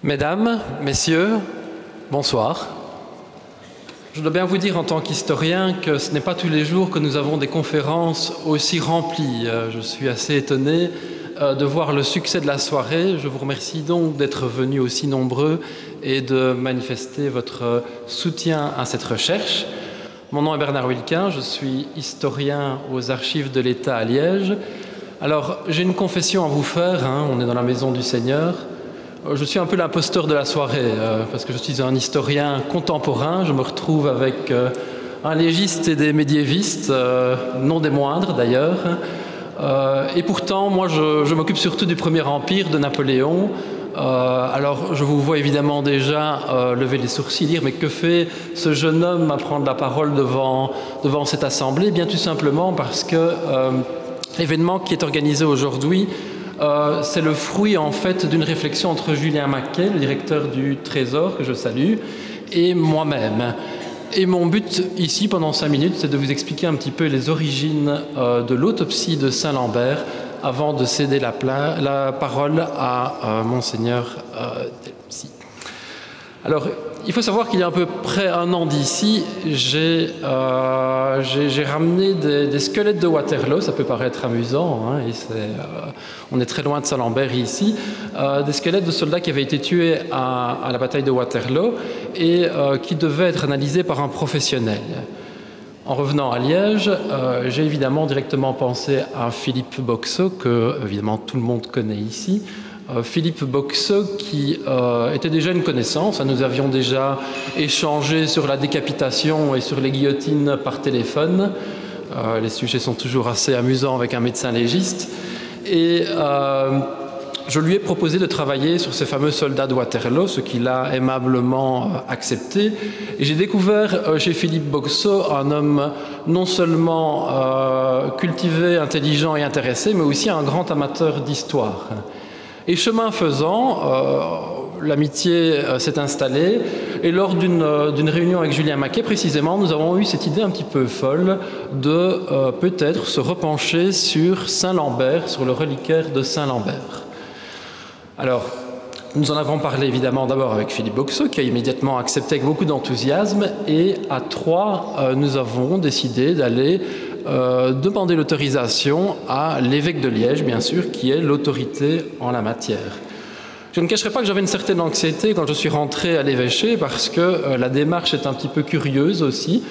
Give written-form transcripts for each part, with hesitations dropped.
Mesdames, Messieurs, bonsoir. Je dois bien vous dire en tant qu'historien que ce n'est pas tous les jours que nous avons des conférences aussi remplies. Je suis assez étonné de voir le succès de la soirée. Je vous remercie donc d'être venus aussi nombreux et de manifester votre soutien à cette recherche. Mon nom est Bernard Wilquin, je suis historien aux archives de l'État à Liège. Alors, j'ai une confession à vous faire, on est dans la maison du Seigneur. Je suis un peu l'imposteur de la soirée, parce que je suis un historien contemporain. Je me retrouve avec un légiste et des médiévistes, non des moindres d'ailleurs. Et pourtant, moi, je m'occupe surtout du Premier Empire, de Napoléon. Alors, je vous vois évidemment déjà lever les sourcils, dire « Mais que fait ce jeune homme à prendre la parole devant cette assemblée ?» Bien tout simplement parce que l'événement qui est organisé aujourd'hui, c'est le fruit en fait d'une réflexion entre Julien Maquet, le directeur du Trésor, que je salue, et moi-même. Et mon but ici, pendant 5 minutes, c'est de vous expliquer un petit peu les origines de l'autopsie de Saint-Lambert avant de céder la parole à Monseigneur Delpsy. Alors, il faut savoir qu'il y a à peu près 1 an d'ici, j'ai ramené des squelettes de Waterloo. Ça peut paraître amusant, et on est très loin de Saint-Lambert ici, des squelettes de soldats qui avaient été tués à la bataille de Waterloo et qui devaient être analysés par un professionnel. En revenant à Liège, j'ai évidemment directement pensé à Philippe Boxeau, que évidemment tout le monde connaît ici. Philippe Boxeau qui était déjà une connaissance. Nous avions déjà échangé sur la décapitation et sur les guillotines par téléphone. Les sujets sont toujours assez amusants avec un médecin légiste. Et je lui ai proposé de travailler sur ces fameux soldats de Waterloo, ce qu'il a aimablement accepté. Et j'ai découvert chez Philippe Boxeau un homme non seulement cultivé, intelligent et intéressé, mais aussi un grand amateur d'histoire. Et chemin faisant, l'amitié s'est installée et lors d'une réunion avec Julien Maquet, précisément, nous avons eu cette idée un petit peu folle de peut-être se repencher sur Saint-Lambert, sur le reliquaire de Saint-Lambert. Alors, nous en avons parlé évidemment d'abord avec Philippe Boxeau, qui a immédiatement accepté avec beaucoup d'enthousiasme, et à 3, nous avons décidé d'aller demander l'autorisation à l'évêque de Liège, bien sûr, qui est l'autorité en la matière. Je ne cacherai pas que j'avais une certaine anxiété quand je suis rentré à l'évêché, parce que la démarche est un petit peu curieuse aussi.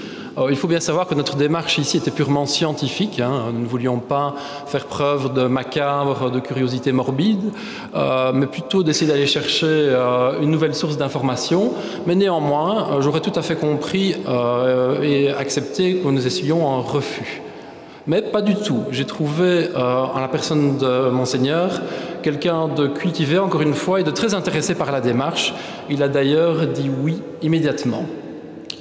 Il faut bien savoir que notre démarche ici était purement scientifique. Nous ne voulions pas faire preuve de macabre, de curiosité morbide, mais plutôt d'essayer d'aller chercher une nouvelle source d'information. Mais néanmoins, j'aurais tout à fait compris et accepté que nous essayions un refus. Mais pas du tout. J'ai trouvé en la personne de Monseigneur quelqu'un de cultivé, encore une fois, et de très intéressé par la démarche. Il a d'ailleurs dit oui immédiatement.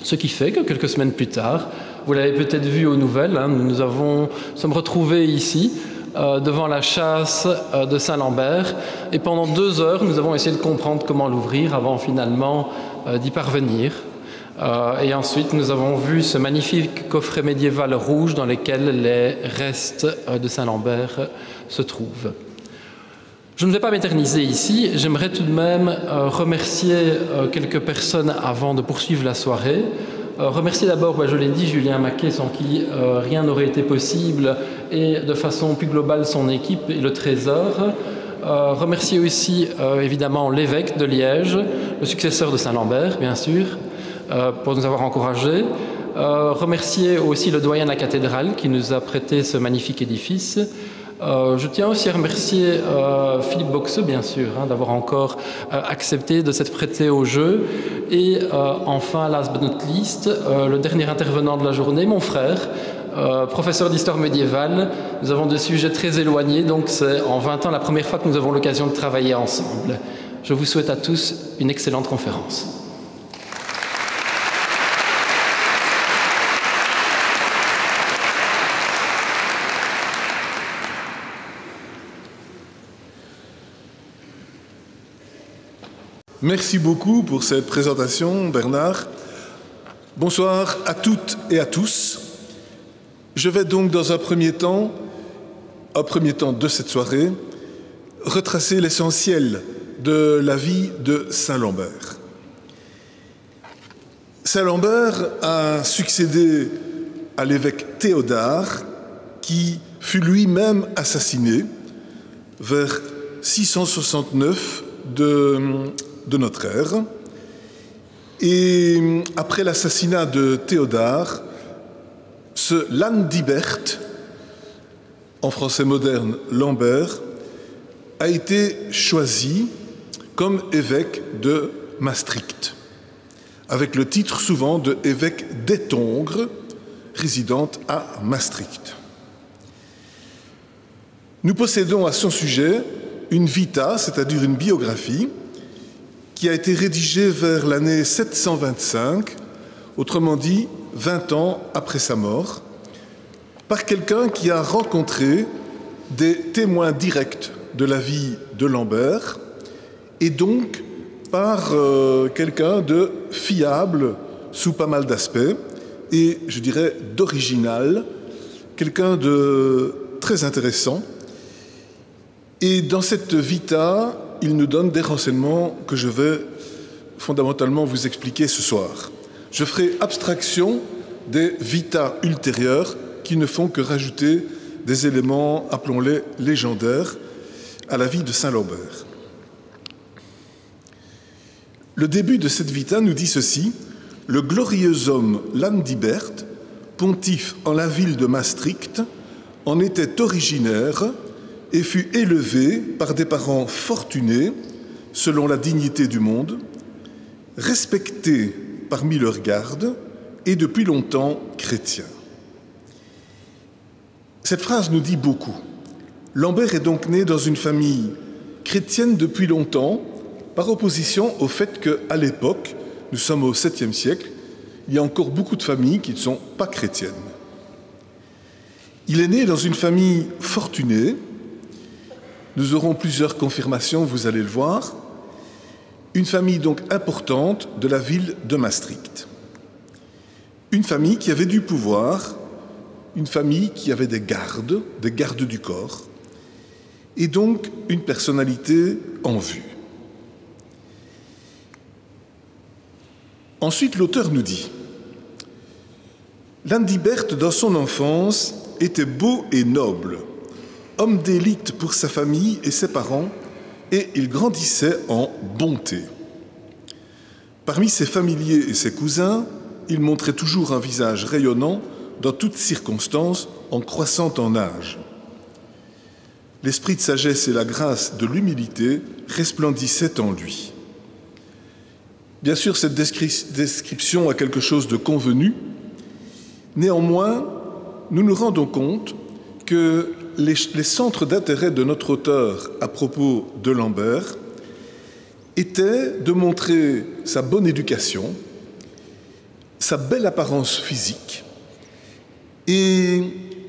Ce qui fait que quelques semaines plus tard, vous l'avez peut-être vu aux nouvelles, nous sommes retrouvés ici devant la châsse de Saint-Lambert, et pendant 2 heures, nous avons essayé de comprendre comment l'ouvrir avant finalement d'y parvenir. Et ensuite, nous avons vu ce magnifique coffret médiéval rouge dans lequel les restes de Saint-Lambert se trouvent. Je ne vais pas m'éterniser ici, j'aimerais tout de même remercier quelques personnes avant de poursuivre la soirée. Remercier d'abord, je l'ai dit, Julien Maquet, sans qui rien n'aurait été possible, et de façon plus globale son équipe et le Trésor. Remercier aussi évidemment l'évêque de Liège, le successeur de Saint-Lambert, bien sûr, pour nous avoir encouragés. Remercier aussi le doyen de la cathédrale qui nous a prêté ce magnifique édifice. Je tiens aussi à remercier Philippe Boxeau, bien sûr, d'avoir encore accepté de s'être prêté au jeu. Et enfin, last but not least, le dernier intervenant de la journée, mon frère, professeur d'histoire médiévale. Nous avons des sujets très éloignés, donc c'est en 20 ans la première fois que nous avons l'occasion de travailler ensemble. Je vous souhaite à tous une excellente conférence. Merci beaucoup pour cette présentation, Bernard. Bonsoir à toutes et à tous. Je vais donc dans un premier temps de cette soirée, retracer l'essentiel de la vie de Saint Lambert. Saint Lambert a succédé à l'évêque Théodard, qui fut lui-même assassiné vers 669 de notre ère. Et après l'assassinat de Théodard, ce Landibert, en français moderne Lambert, a été choisi comme évêque de Maastricht, avec le titre souvent de évêque d'Étongres, résidente à Maastricht. Nous possédons à son sujet une vita, c'est-à-dire une biographie, qui a été rédigée vers l'année 725, autrement dit 20 ans après sa mort, par quelqu'un qui a rencontré des témoins directs de la vie de Lambert et donc par quelqu'un de fiable sous pas mal d'aspects et, je dirais, d'original, quelqu'un de très intéressant. Et dans cette vita, il nous donne des renseignements que je vais fondamentalement vous expliquer ce soir. Je ferai abstraction des vitas ultérieures qui ne font que rajouter des éléments, appelons-les légendaires, à la vie de Saint Lambert. Le début de cette vita nous dit ceci: le glorieux homme Landibert, pontife en la ville de Maastricht, en était originaire et fut élevé par des parents fortunés, selon la dignité du monde, respecté parmi leurs gardes et depuis longtemps chrétien. Cette phrase nous dit beaucoup. Lambert est donc né dans une famille chrétienne depuis longtemps, par opposition au fait qu'à l'époque, nous sommes au 7e siècle, il y a encore beaucoup de familles qui ne sont pas chrétiennes. Il est né dans une famille fortunée. Nous aurons plusieurs confirmations, vous allez le voir. Une famille donc importante de la ville de Maastricht. Une famille qui avait du pouvoir, une famille qui avait des gardes du corps, et donc une personnalité en vue. Ensuite, l'auteur nous dit: Landibert, dans son enfance, était beau et noble, homme d'élite pour sa famille et ses parents, et il grandissait en bonté. Parmi ses familiers et ses cousins, il montrait toujours un visage rayonnant dans toutes circonstances, en croissant en âge. L'esprit de sagesse et la grâce de l'humilité resplendissaient en lui. Bien sûr, cette description a quelque chose de convenu. Néanmoins, nous nous rendons compte que les centres d'intérêt de notre auteur à propos de Lambert étaient de montrer sa bonne éducation, sa belle apparence physique et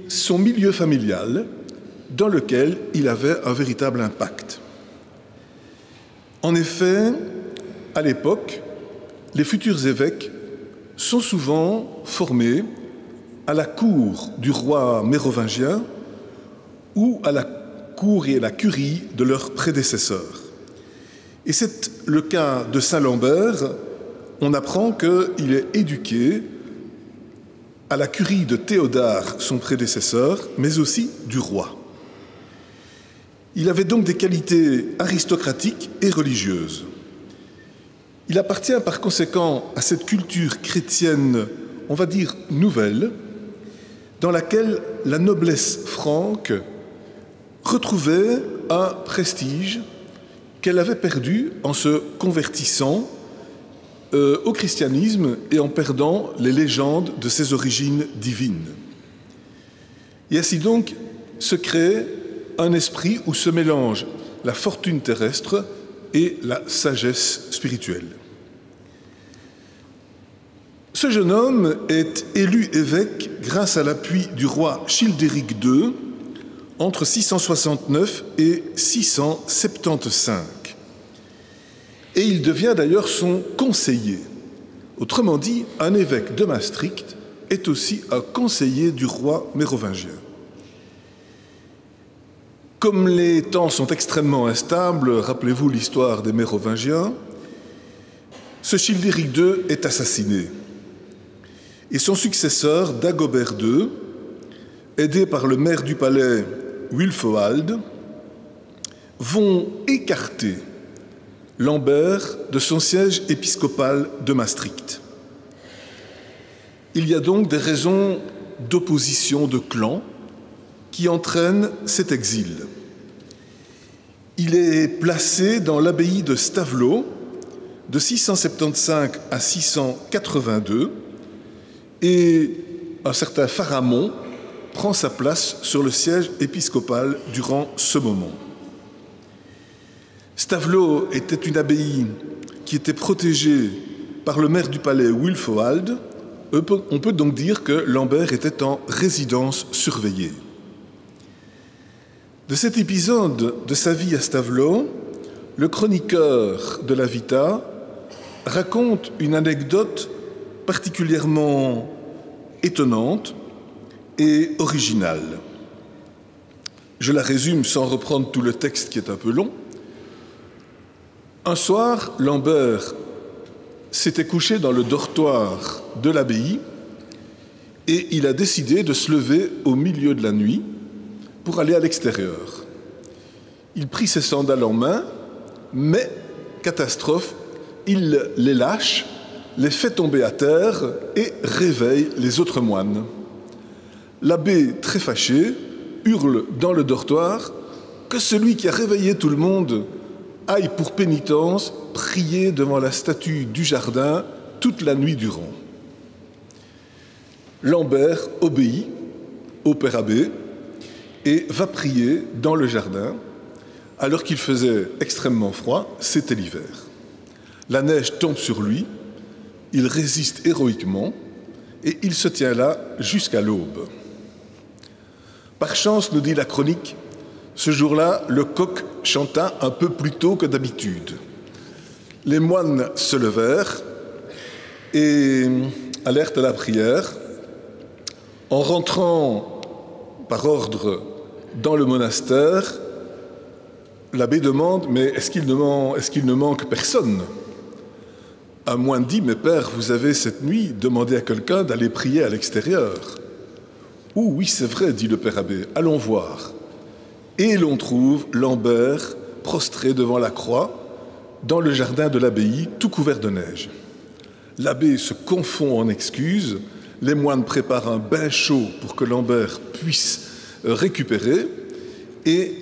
son milieu familial dans lequel il avait un véritable impact. En effet, à l'époque, les futurs évêques sont souvent formés à la cour du roi mérovingien ou à la cour et à la curie de leurs prédécesseurs. Et c'est le cas de Saint Lambert. On apprend qu'il est éduqué à la curie de Théodard, son prédécesseur, mais aussi du roi. Il avait donc des qualités aristocratiques et religieuses. Il appartient par conséquent à cette culture chrétienne, on va dire nouvelle, dans laquelle la noblesse franque retrouvait un prestige qu'elle avait perdu en se convertissant au christianisme et en perdant les légendes de ses origines divines. Et ainsi donc se crée un esprit où se mélange la fortune terrestre et la sagesse spirituelle. Ce jeune homme est élu évêque grâce à l'appui du roi Childéric II entre 669 et 675. Et il devient d'ailleurs son conseiller. Autrement dit, un évêque de Maastricht est aussi un conseiller du roi mérovingien. Comme les temps sont extrêmement instables, rappelez-vous l'histoire des Mérovingiens, ce Childéric II est assassiné. Et son successeur, Dagobert II, aidé par le maire du palais, Wulfoald, vont écarter Lambert de son siège épiscopal de Maastricht. Il y a donc des raisons d'opposition de clan qui entraînent cet exil. Il est placé dans l'abbaye de Stavelot de 675 à 682 et un certain Pharamond prend sa place sur le siège épiscopal durant ce moment. Stavelot était une abbaye qui était protégée par le maire du palais Wulfoald. On peut donc dire que Lambert était en résidence surveillée. De cet épisode de sa vie à Stavelot, le chroniqueur de la Vita raconte une anecdote particulièrement étonnante et originale. Je la résume sans reprendre tout le texte qui est un peu long. Un soir, Lambert s'était couché dans le dortoir de l'abbaye et il a décidé de se lever au milieu de la nuit pour aller à l'extérieur. Il prit ses sandales en main, mais, catastrophe, il les lâche, les fait tomber à terre et réveille les autres moines. L'abbé, très fâché, hurle dans le dortoir que celui qui a réveillé tout le monde aille pour pénitence prier devant la statue du jardin toute la nuit durant. Lambert obéit au père abbé et va prier dans le jardin alors qu'il faisait extrêmement froid, c'était l'hiver. La neige tombe sur lui, il résiste héroïquement et il se tient là jusqu'à l'aube. Par chance, nous dit la chronique, ce jour-là, le coq chanta un peu plus tôt que d'habitude. Les moines se levèrent et allèrent à la prière. En rentrant par ordre dans le monastère, l'abbé demande « Mais est-ce qu'il ne manque personne ?» Un moine dit « Mais père, vous avez cette nuit demandé à quelqu'un d'aller prier à l'extérieur. » « Oh oui, c'est vrai, dit le père abbé, allons voir. » Et l'on trouve Lambert prostré devant la croix dans le jardin de l'abbaye, tout couvert de neige. L'abbé se confond en excuses, les moines préparent un bain chaud pour que Lambert puisse récupérer et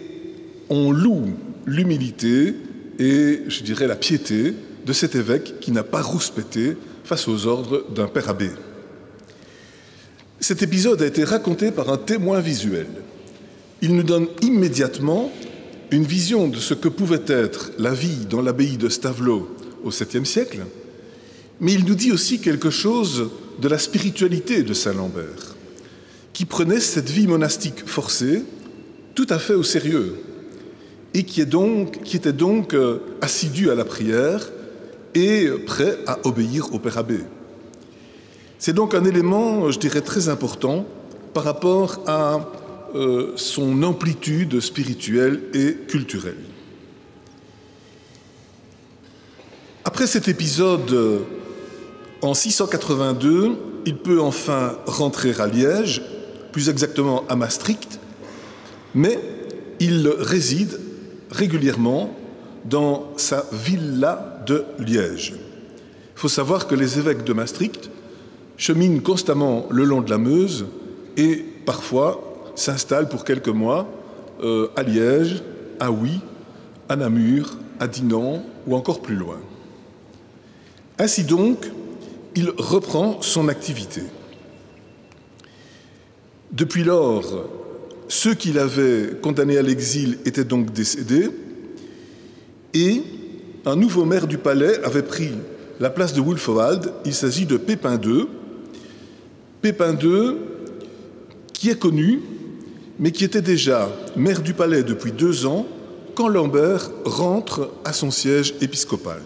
on loue l'humilité et, je dirais, la piété de cet évêque qui n'a pas rouspété face aux ordres d'un père abbé. Cet épisode a été raconté par un témoin visuel. Il nous donne immédiatement une vision de ce que pouvait être la vie dans l'abbaye de Stavelot au 7e siècle, mais il nous dit aussi quelque chose de la spiritualité de Saint Lambert, qui prenait cette vie monastique forcée tout à fait au sérieux et qui était donc assidu à la prière et prêt à obéir au père abbé. C'est donc un élément, je dirais, très important par rapport à son amplitude spirituelle et culturelle. Après cet épisode, en 682, il peut enfin rentrer à Liège, plus exactement à Maastricht, mais il réside régulièrement dans sa villa de Liège. Il faut savoir que les évêques de Maastricht cheminent constamment le long de la Meuse et parfois s'installent pour quelques mois à Liège, à Huy, à Namur, à Dinan ou encore plus loin. Ainsi donc, il reprend son activité. Depuis lors, ceux qu'il avait condamnés à l'exil étaient donc décédés et un nouveau maire du palais avait pris la place de Wulfoald. Il s'agit de Pépin II. Pépin II, qui est connu, mais qui était déjà maire du palais depuis 2 ans quand Lambert rentre à son siège épiscopal.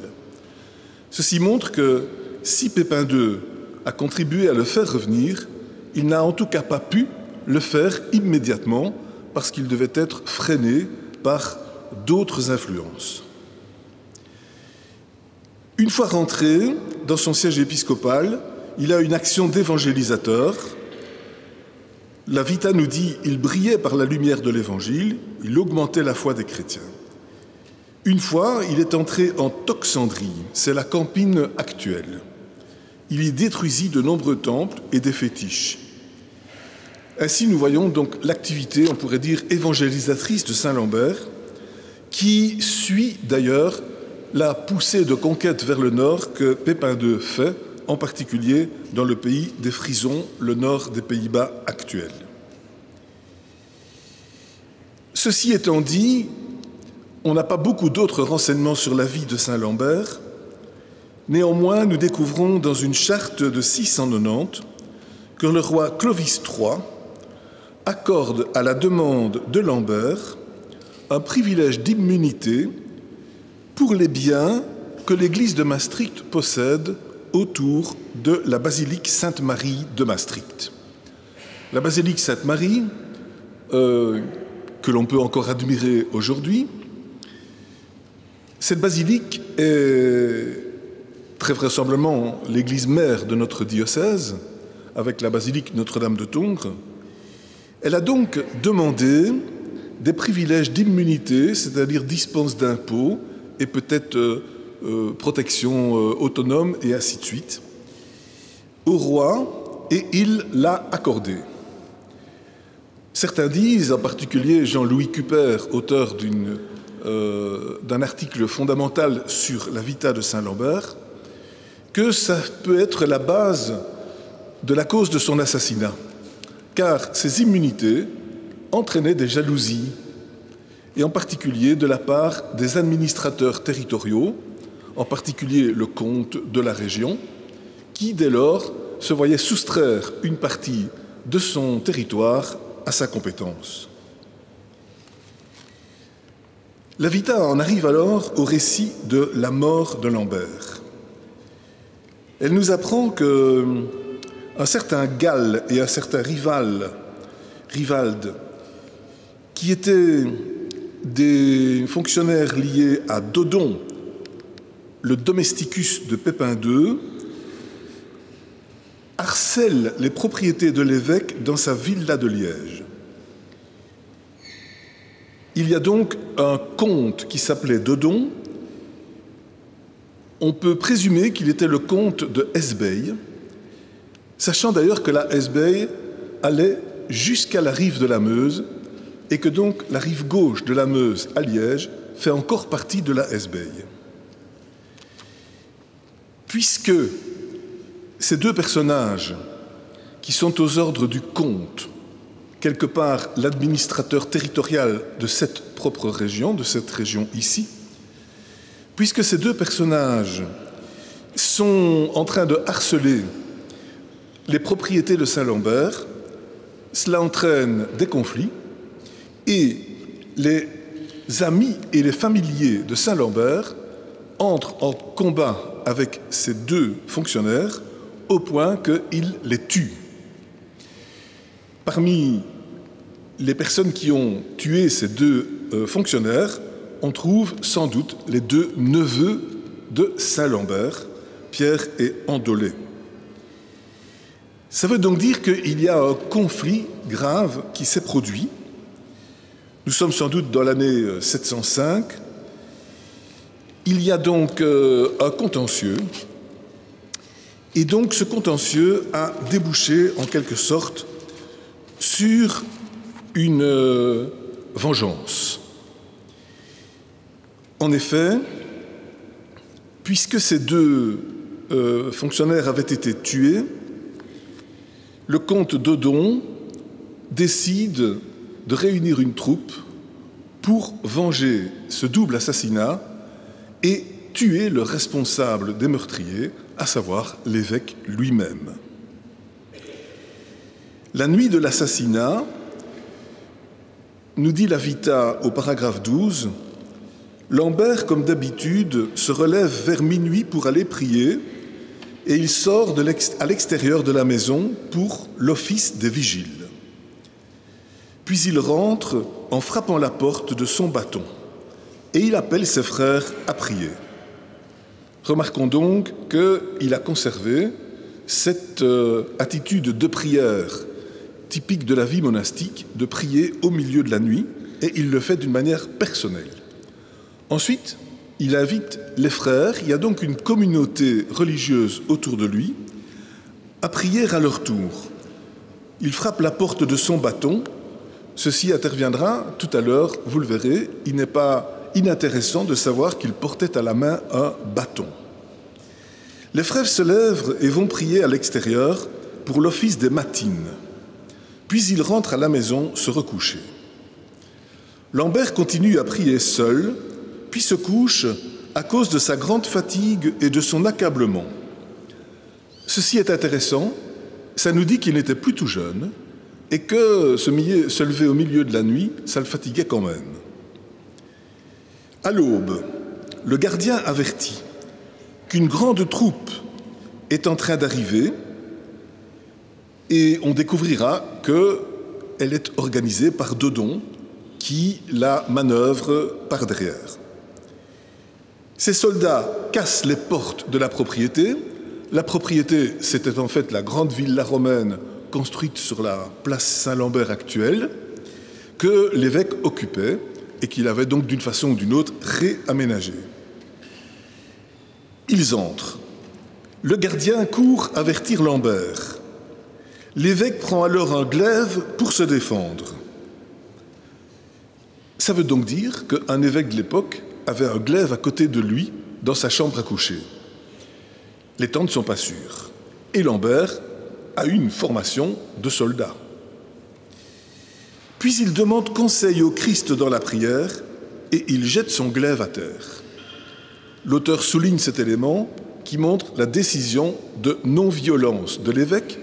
Ceci montre que si Pépin II a contribué à le faire revenir, il n'a en tout cas pas pu le faire immédiatement parce qu'il devait être freiné par d'autres influences. Une fois rentré dans son siège épiscopal, il a une action d'évangélisateur. La Vita nous dit « il brillait par la lumière de l'Évangile, il augmentait la foi des chrétiens ». Une fois, il est entré en Toxandrie, c'est la Campine actuelle. Il y détruisit de nombreux temples et des fétiches. Ainsi, nous voyons donc l'activité, on pourrait dire, évangélisatrice de Saint-Lambert, qui suit d'ailleurs la poussée de conquête vers le nord que Pépin II fait, en particulier dans le pays des Frisons, le nord des Pays-Bas actuels. Ceci étant dit, on n'a pas beaucoup d'autres renseignements sur la vie de Saint-Lambert. Néanmoins, nous découvrons dans une charte de 690 que le roi Clovis III accorde à la demande de Lambert un privilège d'immunité pour les biens que l'Église de Maastricht possède autour de la basilique Sainte-Marie de Maastricht. La basilique Sainte-Marie, que l'on peut encore admirer aujourd'hui, cette basilique est très vraisemblablement l'église mère de notre diocèse, avec la basilique Notre-Dame de Tongres. Elle a donc demandé des privilèges d'immunité, c'est-à-dire dispense d'impôts et peut-être protection autonome et ainsi de suite, au roi, et il l'a accordé. Certains disent, en particulier Jean-Louis Cupper, auteur d'un article fondamental sur la Vita de Saint-Lambert, que ça peut être la base de la cause de son assassinat, car ces immunités entraînaient des jalousies, et en particulier de la part des administrateurs territoriaux, en particulier le comte de la région, qui dès lors se voyait soustraire une partie de son territoire à sa compétence. La Vita en arrive alors au récit de la mort de Lambert. Elle nous apprend qu'un certain Gall et un certain Rivald, qui étaient des fonctionnaires liés à Dodon, le domesticus de Pépin II, harcèlent les propriétés de l'évêque dans sa villa de Liège. Il y a donc un comte qui s'appelait Dodon. On peut présumer qu'il était le comte de Hesbaye, sachant d'ailleurs que la Hesbaye allait jusqu'à la rive de la Meuse et que donc la rive gauche de la Meuse à Liège fait encore partie de la Hesbaye. Puisque ces deux personnages qui sont aux ordres du comte, quelque part l'administrateur territorial de cette propre région, de cette région ici, puisque ces deux personnages sont en train de harceler les propriétés de Saint-Lambert, cela entraîne des conflits et les amis et les familiers de Saint-Lambert entrent en combat avec ces deux fonctionnaires au point qu'ils les tuent. Parmi les personnes qui ont tué ces deux fonctionnaires, on trouve sans doute les deux neveux de Saint-Lambert, Pierre et Andolé. Ça veut donc dire qu'il y a un conflit grave qui s'est produit. Nous sommes sans doute dans l'année 705. Il y a donc un contentieux. Et donc ce contentieux a débouché en quelque sorte sur une vengeance. En effet, puisque ces deux fonctionnaires avaient été tués, le comte Dodon décide de réunir une troupe pour venger ce double assassinat et tuer le responsable des meurtriers, à savoir l'évêque lui-même. La nuit de l'assassinat, nous dit la Vita au paragraphe 12, Lambert, comme d'habitude, se relève vers minuit pour aller prier et il sort à l'extérieur de la maison pour l'office des vigiles. Puis il rentre en frappant la porte de son bâton, et il appelle ses frères à prier. Remarquons donc qu'il a conservé cette attitude de prière typique de la vie monastique, de prier au milieu de la nuit, et il le fait d'une manière personnelle. Ensuite, il invite les frères, il y a donc une communauté religieuse autour de lui, à prier à leur tour. Il frappe la porte de son bâton. Ceci interviendra tout à l'heure, vous le verrez, il n'est pas inintéressant de savoir qu'il portait à la main un bâton. Les frères se lèvent et vont prier à l'extérieur pour l'office des matines. Puis ils rentrent à la maison se recoucher. Lambert continue à prier seul, puis se couche à cause de sa grande fatigue et de son accablement. Ceci est intéressant, ça nous dit qu'il n'était plus tout jeune et que se lever au milieu de la nuit, ça le fatiguait quand même. À l'aube, le gardien avertit qu'une grande troupe est en train d'arriver et on découvrira qu'elle est organisée par Dodon qui la manœuvre par derrière. Ces soldats cassent les portes de la propriété. La propriété, c'était en fait la grande villa romaine construite sur la place Saint-Lambert actuelle, que l'évêque occupait et qu'il avait donc d'une façon ou d'une autre réaménagée. Ils entrent. Le gardien court avertir Lambert. L'évêque prend alors un glaive pour se défendre. Ça veut donc dire qu'un évêque de l'époque avait un glaive à côté de lui dans sa chambre à coucher. Les temps ne sont pas sûrs. Et Lambert a eu une formation de soldat. Puis il demande conseil au Christ dans la prière et il jette son glaive à terre. L'auteur souligne cet élément qui montre la décision de non-violence de l'évêque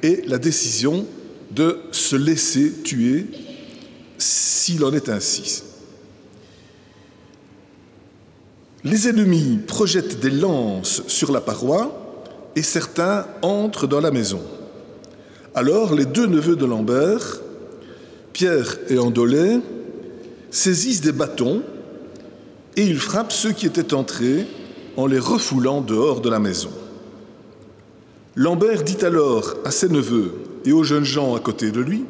et la décision de se laisser tuer s'il en est ainsi. Les ennemis projettent des lances sur la paroi et certains entrent dans la maison. Alors les deux neveux de Lambert, Pierre et Andolé, saisissent des bâtons et ils frappent ceux qui étaient entrés en les refoulant dehors de la maison. Lambert dit alors à ses neveux et aux jeunes gens à côté de lui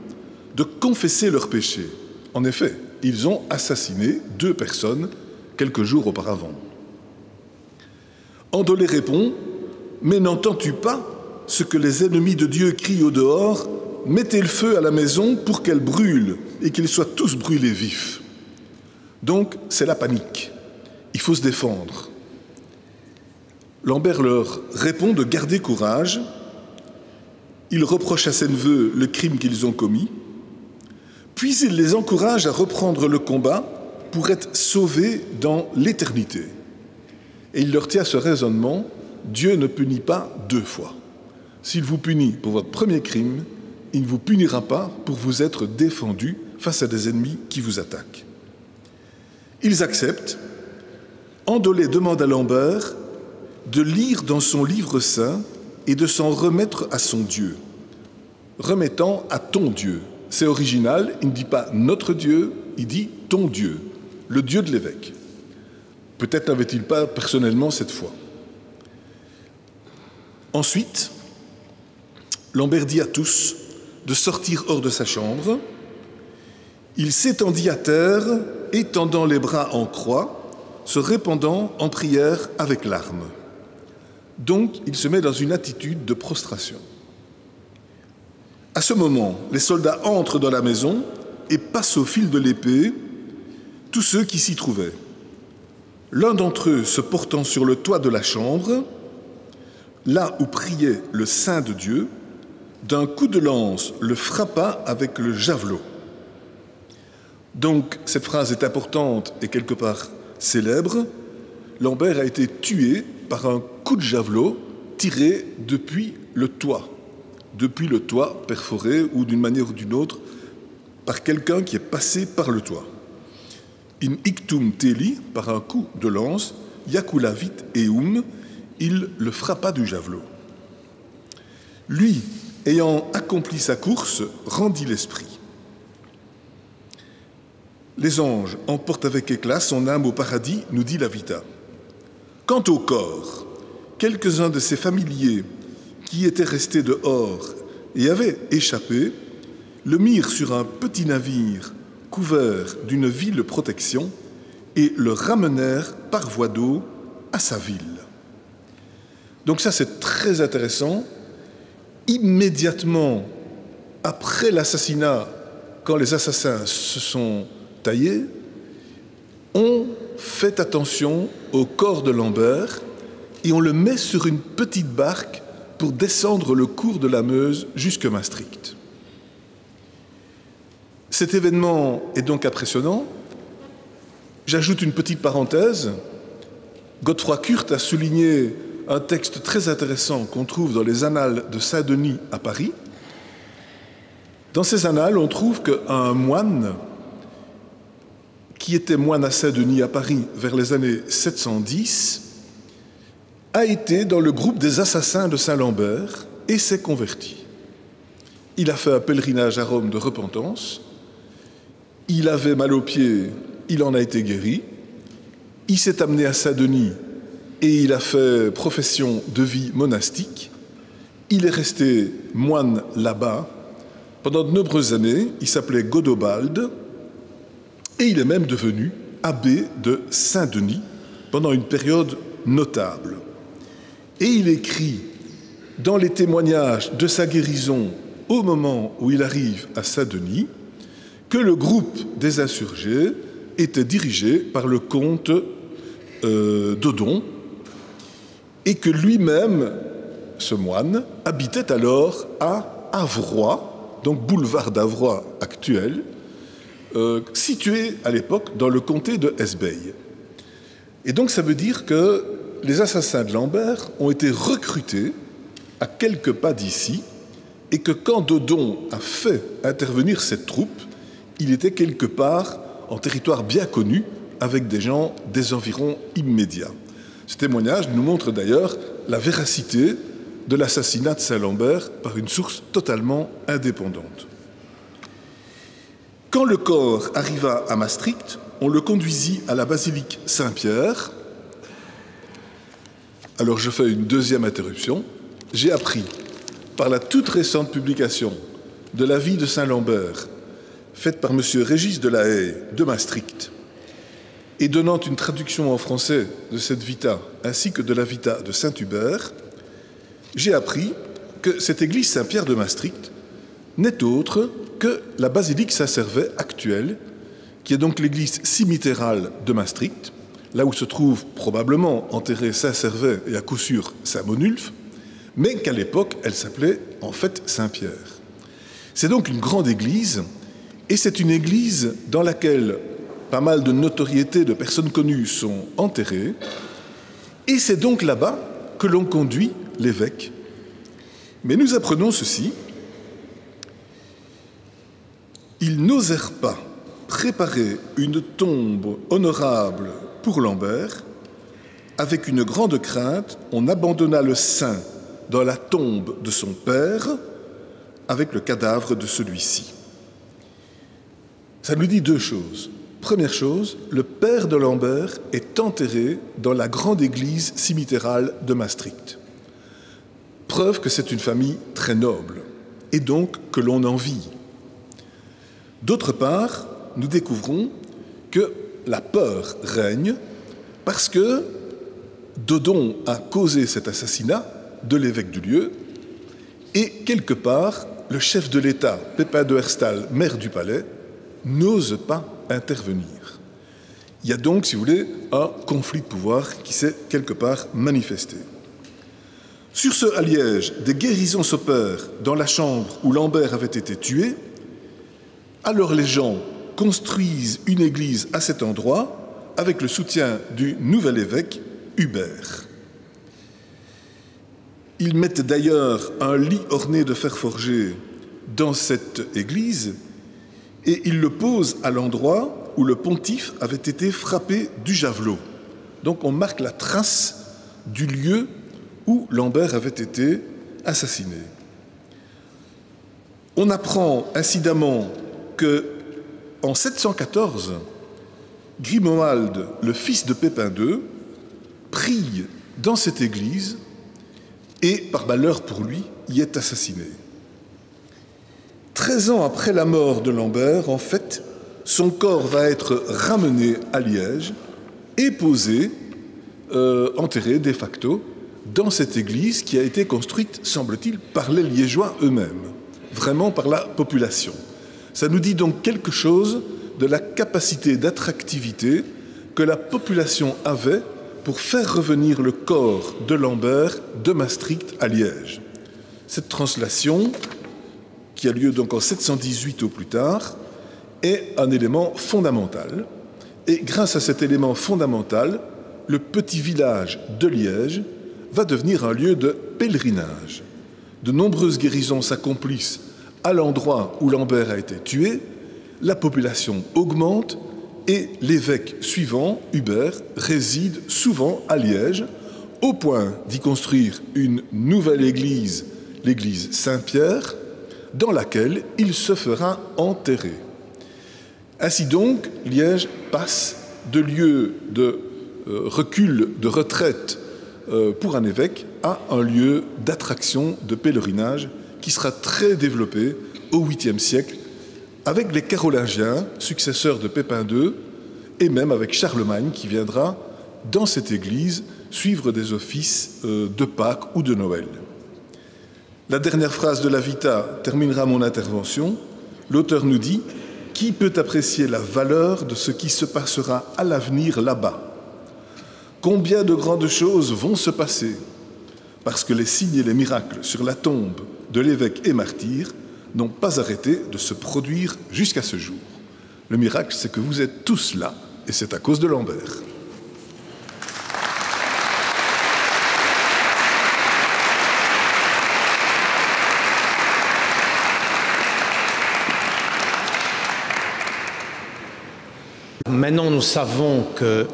de confesser leurs péchés. En effet, ils ont assassiné 2 personnes quelques jours auparavant. Andolé répond « Mais n'entends-tu pas ce que les ennemis de Dieu crient au dehors ? Mettez le feu à la maison pour qu'elle brûle et qu'ils soient tous brûlés vifs. » Donc, c'est la panique. Il faut se défendre. Lambert leur répond de garder courage. Il reproche à ses neveux le crime qu'ils ont commis. Puis il les encourage à reprendre le combat pour être sauvés dans l'éternité. Et il leur tient ce raisonnement, Dieu ne punit pas 2 fois. S'il vous punit pour votre premier crime, il ne vous punira pas pour vous être défendu face à des ennemis qui vous attaquent. Ils acceptent. Andolé demande à Lambert de lire dans son livre saint et de s'en remettre à son Dieu, remettant à ton Dieu. C'est original, il ne dit pas notre Dieu, il dit ton Dieu, le Dieu de l'évêque. Peut-être n'avait-il pas personnellement cette foi. Ensuite, Lambert dit à tous de sortir hors de sa chambre. Il s'étendit à terre, étendant les bras en croix, se répandant en prière avec larmes. Donc, il se met dans une attitude de prostration. À ce moment, les soldats entrent dans la maison et passent au fil de l'épée tous ceux qui s'y trouvaient. L'un d'entre eux, se portant sur le toit de la chambre, là où priait le Saint de Dieu, d'un coup de lance le frappa avec le javelot. Donc, cette phrase est importante et quelque part célèbre. Lambert a été tué par un coup de javelot tiré depuis le toit perforé ou d'une manière ou d'une autre par quelqu'un qui est passé par le toit. In ictum teli, par un coup de lance, yaculavit eum, il le frappa du javelot. Lui, ayant accompli sa course, rendit l'esprit. les anges emportent avec éclat son âme au paradis, nous dit la Vita. Quant au corps, quelques-uns de ses familiers qui étaient restés dehors et avaient échappé, le mirent sur un petit navire couvert d'une ville protection et le ramenèrent par voie d'eau à sa ville. Donc ça, c'est très intéressant. Immédiatement après l'assassinat, quand les assassins se sont taillés, on fait attention au corps de Lambert et on le met sur une petite barque pour descendre le cours de la Meuse jusque Maastricht. Cet événement est donc impressionnant. J'ajoute une petite parenthèse. Godefroy Kurt a souligné un texte très intéressant qu'on trouve dans les Annales de Saint-Denis à Paris. Dans ces annales, on trouve qu'un moine, qui était moine à Saint-Denis à Paris vers les années 710, a été dans le groupe des assassins de Saint-Lambert et s'est converti. Il a fait un pèlerinage à Rome de repentance. Il avait mal aux pieds, il en a été guéri. Il s'est amené à Saint-Denis et il a fait profession de vie monastique. Il est resté moine là-bas pendant de nombreuses années. Il s'appelait Godobald et il est même devenu abbé de Saint-Denis pendant une période notable. Et il écrit dans les témoignages de sa guérison au moment où il arrive à Saint-Denis que le groupe des insurgés était dirigé par le comte Dodon et que lui-même, ce moine, habitait alors à Avroy, donc boulevard d'Avroy actuel, situé à l'époque dans le comté de Hesbaye. Et donc ça veut dire que les assassins de Lambert ont été recrutés à quelques pas d'ici et que quand Dodon a fait intervenir cette troupe, il était quelque part en territoire bien connu avec des gens des environs immédiats. Ce témoignage nous montre d'ailleurs la véracité de l'assassinat de Saint-Lambert par une source totalement indépendante. Quand le corps arriva à Maastricht, on le conduisit à la basilique Saint-Pierre. Alors je fais une deuxième interruption. J'ai appris par la toute récente publication de la vie de Saint-Lambert faite par M. Régis de la Haye de Maastricht et donnant une traduction en français de cette vita ainsi que de la vita de Saint-Hubert, j'ai appris que cette église Saint-Pierre de Maastricht n'est autre que la basilique Saint-Servais actuelle, qui est donc l'église cimitérale de Maastricht, là où se trouve probablement enterré Saint-Servais et à coup sûr Saint-Monulphe, mais qu'à l'époque, elle s'appelait en fait Saint-Pierre. C'est donc une grande église, et c'est une église dans laquelle pas mal de notoriétés de personnes connues sont enterrées, et c'est donc là-bas que l'on conduit l'évêque. Mais nous apprenons ceci: ils n'osèrent pas préparer une tombe honorable pour Lambert. Avec une grande crainte, on abandonna le saint dans la tombe de son père avec le cadavre de celui-ci. Ça nous dit deux choses. Première chose, le père de Lambert est enterré dans la grande église cimitérale de Maastricht. Preuve que c'est une famille très noble et donc que l'on envie. D'autre part, nous découvrons que la peur règne parce que Dodon a causé cet assassinat de l'évêque du lieu et quelque part, le chef de l'État, Pépin de Herstal, maire du palais, n'ose pas intervenir. Il y a donc, si vous voulez, un conflit de pouvoir qui s'est quelque part manifesté. Sur ce à Liège, des guérisons s'opèrent dans la chambre où Lambert avait été tué. Alors les gens construisent une église à cet endroit avec le soutien du nouvel évêque Hubert. Ils mettent d'ailleurs un lit orné de fer forgé dans cette église et ils le posent à l'endroit où le pontife avait été frappé du javelot. Donc on marque la trace du lieu où Lambert avait été assassiné. On apprend incidemment que en 714, Grimoald, le fils de Pépin II, prie dans cette église et, par malheur pour lui, y est assassiné. 13 ans après la mort de Lambert, en fait, son corps va être ramené à Liège et posé, enterré de facto, dans cette église qui a été construite, semble-t-il, par les Liégeois eux-mêmes, vraiment par la population. Ça nous dit donc quelque chose de la capacité d'attractivité que la population avait pour faire revenir le corps de Lambert de Maastricht à Liège. Cette translation, qui a lieu donc en 718 au plus tard, est un élément fondamental. Et grâce à cet élément fondamental, le petit village de Liège va devenir un lieu de pèlerinage. De nombreuses guérisons s'accomplissent à l'endroit où Lambert a été tué, la population augmente et l'évêque suivant, Hubert, réside souvent à Liège, au point d'y construire une nouvelle église, l'église Saint-Pierre, dans laquelle il se fera enterrer. Ainsi donc, Liège passe de lieu de recul, de retraite pour un évêque, à un lieu d'attraction, de pèlerinage, qui sera très développé au 8e siècle, avec les Carolingiens, successeurs de Pépin II, et même avec Charlemagne, qui viendra dans cette église suivre des offices de Pâques ou de Noël. La dernière phrase de la Vita terminera mon intervention. L'auteur nous dit « Qui peut apprécier la valeur de ce qui se passera à l'avenir là-bas ? Combien de grandes choses vont se passer ? Parce que les signes et les miracles sur la tombe de l'évêque et martyr n'ont pas arrêté de se produire jusqu'à ce jour. Le miracle, c'est que vous êtes tous là, et c'est à cause de Lambert. » Maintenant, nous savons que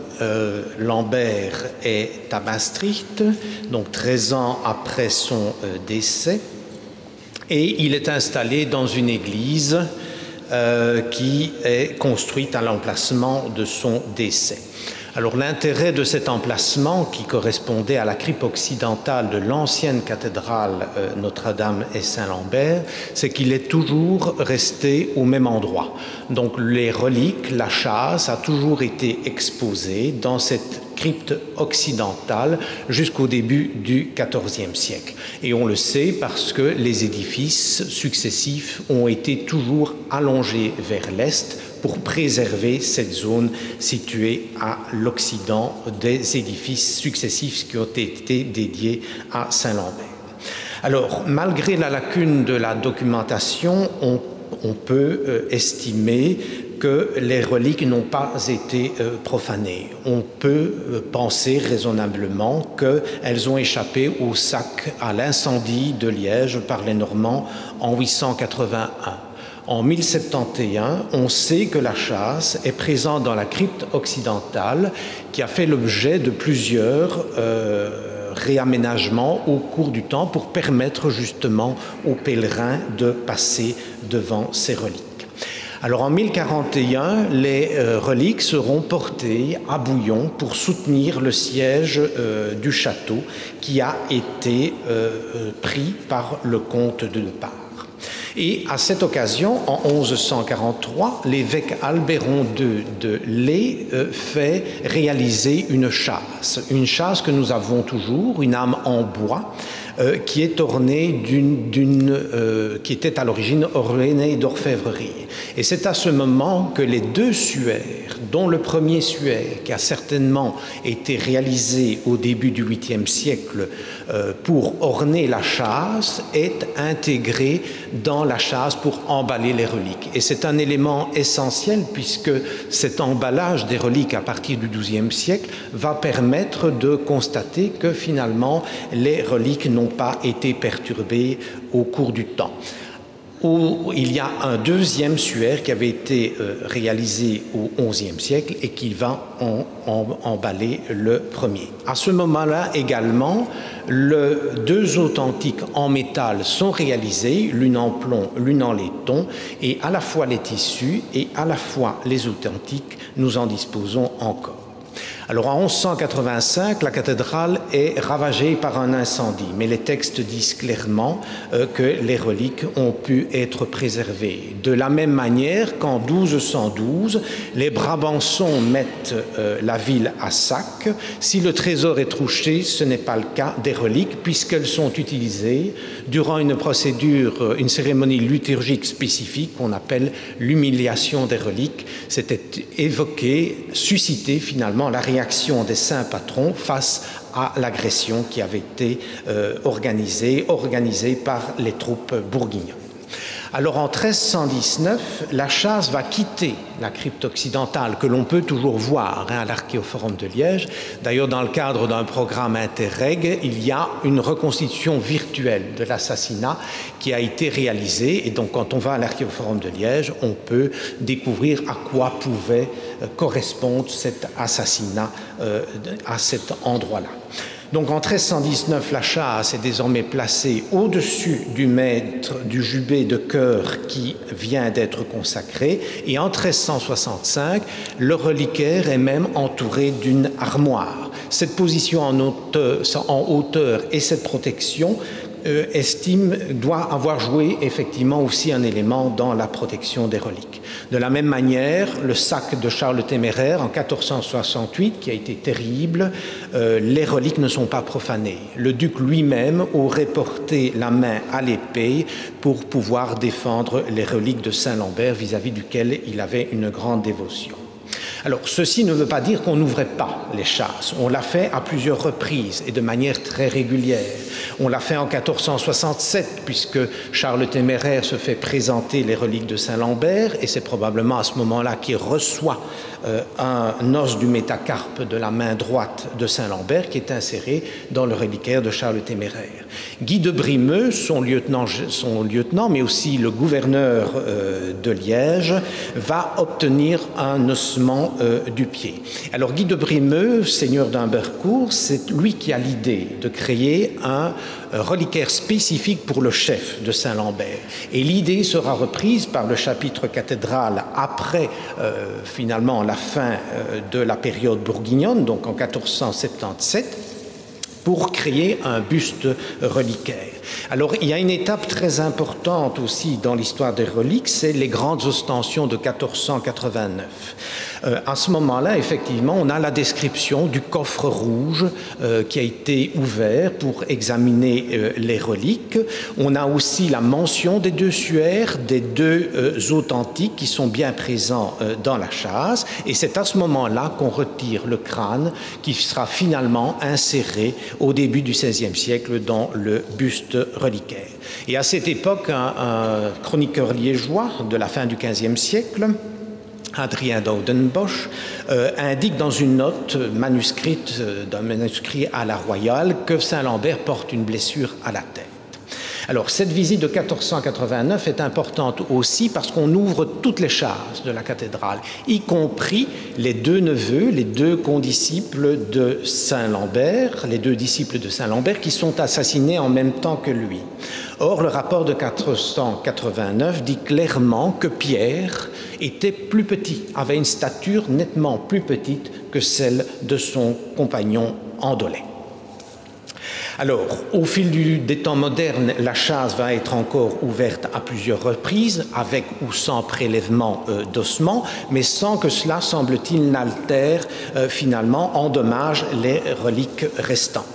Lambert est à Maastricht, donc 13 ans après son décès, et il est installé dans une église qui est construite à l'emplacement de son décès. Alors l'intérêt de cet emplacement, qui correspondait à la crypte occidentale de l'ancienne cathédrale Notre-Dame et Saint-Lambert, c'est qu'il est toujours resté au même endroit. Donc les reliques, la châsse a toujours été exposée dans cette crypte occidentale jusqu'au début du XIVe siècle. Et on le sait parce que les édifices successifs ont été toujours allongés vers l'est pour préserver cette zone située à l'occident des édifices successifs qui ont été dédiés à Saint-Lambert. Alors, malgré la lacune de la documentation, on peut estimer que les reliques n'ont pas été profanées. On peut penser raisonnablement qu'elles ont échappé au sac, à l'incendie de Liège par les Normands en 881. En 1071, on sait que la châsse est présente dans la crypte occidentale qui a fait l'objet de plusieurs réaménagements au cours du temps pour permettre justement aux pèlerins de passer devant ces reliques. Alors en 1041, les reliques seront portées à Bouillon pour soutenir le siège du château qui a été pris par le comte de Lepare. Et à cette occasion, en 1143, l'évêque Albéron II de Lay fait réaliser une châsse que nous avons toujours, une âme en bois, qui est ornée qui était à l'origine ornée d'orfèvrerie. Et c'est à ce moment que les deux suaires, dont le premier suaire, qui a certainement été réalisé au début du 8e siècle pour orner la châsse, est intégré dans la châsse pour emballer les reliques. Et c'est un élément essentiel puisque cet emballage des reliques à partir du XIIe siècle va permettre de constater que finalement les reliques n'ont pas été perturbées au cours du temps. où il y a un deuxième suaire qui avait été réalisé au XIe siècle et qui va emballer le premier. À ce moment-là également, deux authentiques en métal sont réalisés, l'une en plomb, l'une en laiton, et à la fois les tissus et à la fois les authentiques, nous en disposons encore. Alors en 1185, la cathédrale est ravagée par un incendie, mais les textes disent clairement que les reliques ont pu être préservées. De la même manière qu'en 1212, les Brabançons mettent la ville à sac. Si le trésor est touché, ce n'est pas le cas des reliques, puisqu'elles sont utilisées durant une procédure, une cérémonie liturgique spécifique qu'on appelle l'humiliation des reliques. C'était évoqué, suscité finalement la réaction des saints patrons face à l'agression qui avait été organisée par les troupes bourguignonnes. Alors en 1319, la chasse va quitter la crypte occidentale que l'on peut toujours voir à l'Archéoforum de Liège. D'ailleurs, dans le cadre d'un programme Interreg, il y a une reconstitution virtuelle de l'assassinat qui a été réalisée. Et donc, quand on va à l'Archéoforum de Liège, on peut découvrir à quoi pouvait correspondre cet assassinat à cet endroit-là. Donc en 1319, la chasse est désormais placée au-dessus du maître du jubé de chœur qui vient d'être consacré, et en 1365, le reliquaire est même entouré d'une armoire. Cette position en hauteur et cette protection doit avoir joué effectivement aussi un élément dans la protection des reliques. De la même manière, le sac de Charles le Téméraire en 1468, qui a été terrible, les reliques ne sont pas profanées. Le duc lui-même aurait porté la main à l'épée pour pouvoir défendre les reliques de Saint-Lambert vis-à-vis duquel il avait une grande dévotion. Alors, ceci ne veut pas dire qu'on n'ouvrait pas les chasses. On l'a fait à plusieurs reprises et de manière très régulière. On l'a fait en 1467, puisque Charles le Téméraire se fait présenter les reliques de Saint-Lambert, et c'est probablement à ce moment-là qu'il reçoit un os du métacarpe de la main droite de Saint-Lambert qui est inséré dans le reliquaire de Charles le Téméraire. Guy de Brimeux, son lieutenant, mais aussi le gouverneur de Liège, va obtenir un ossement du pied. Alors Guy de Brimeux, seigneur d'Humbercourt, c'est lui qui a l'idée de créer un reliquaire spécifique pour le chef de Saint-Lambert. Et l'idée sera reprise par le chapitre cathédral après finalement la fin de la période bourguignonne, donc en 1477, pour créer un buste reliquaire. Alors, il y a une étape très importante aussi dans l'histoire des reliques, c'est les grandes ostensions de 1489. À ce moment-là, effectivement, on a la description du coffre rouge qui a été ouvert pour examiner les reliques. On a aussi la mention des deux suaires, des deux authentiques qui sont bien présents dans la châsse. Et c'est à ce moment-là qu'on retire le crâne qui sera finalement inséré au début du XVIe siècle dans le buste reliquaire. Et à cette époque, un chroniqueur liégeois de la fin du XVe siècle, Adrien d'Audenbosch, indique dans une note manuscrite d'un manuscrit à la Royale que Saint-Lambert porte une blessure à la tête. Alors, cette visite de 1489 est importante aussi parce qu'on ouvre toutes les chasses de la cathédrale, y compris les deux neveux, les deux condisciples de Saint-Lambert, les deux disciples de Saint-Lambert qui sont assassinés en même temps que lui. Or, le rapport de 489 dit clairement que Pierre était plus petit, avait une stature nettement plus petite que celle de son compagnon Andollet. Alors, au fil des temps modernes, la châsse va être encore ouverte à plusieurs reprises, avec ou sans prélèvement d'ossements, mais sans que cela, semble-t-il, n'altère finalement, endommage les reliques restantes.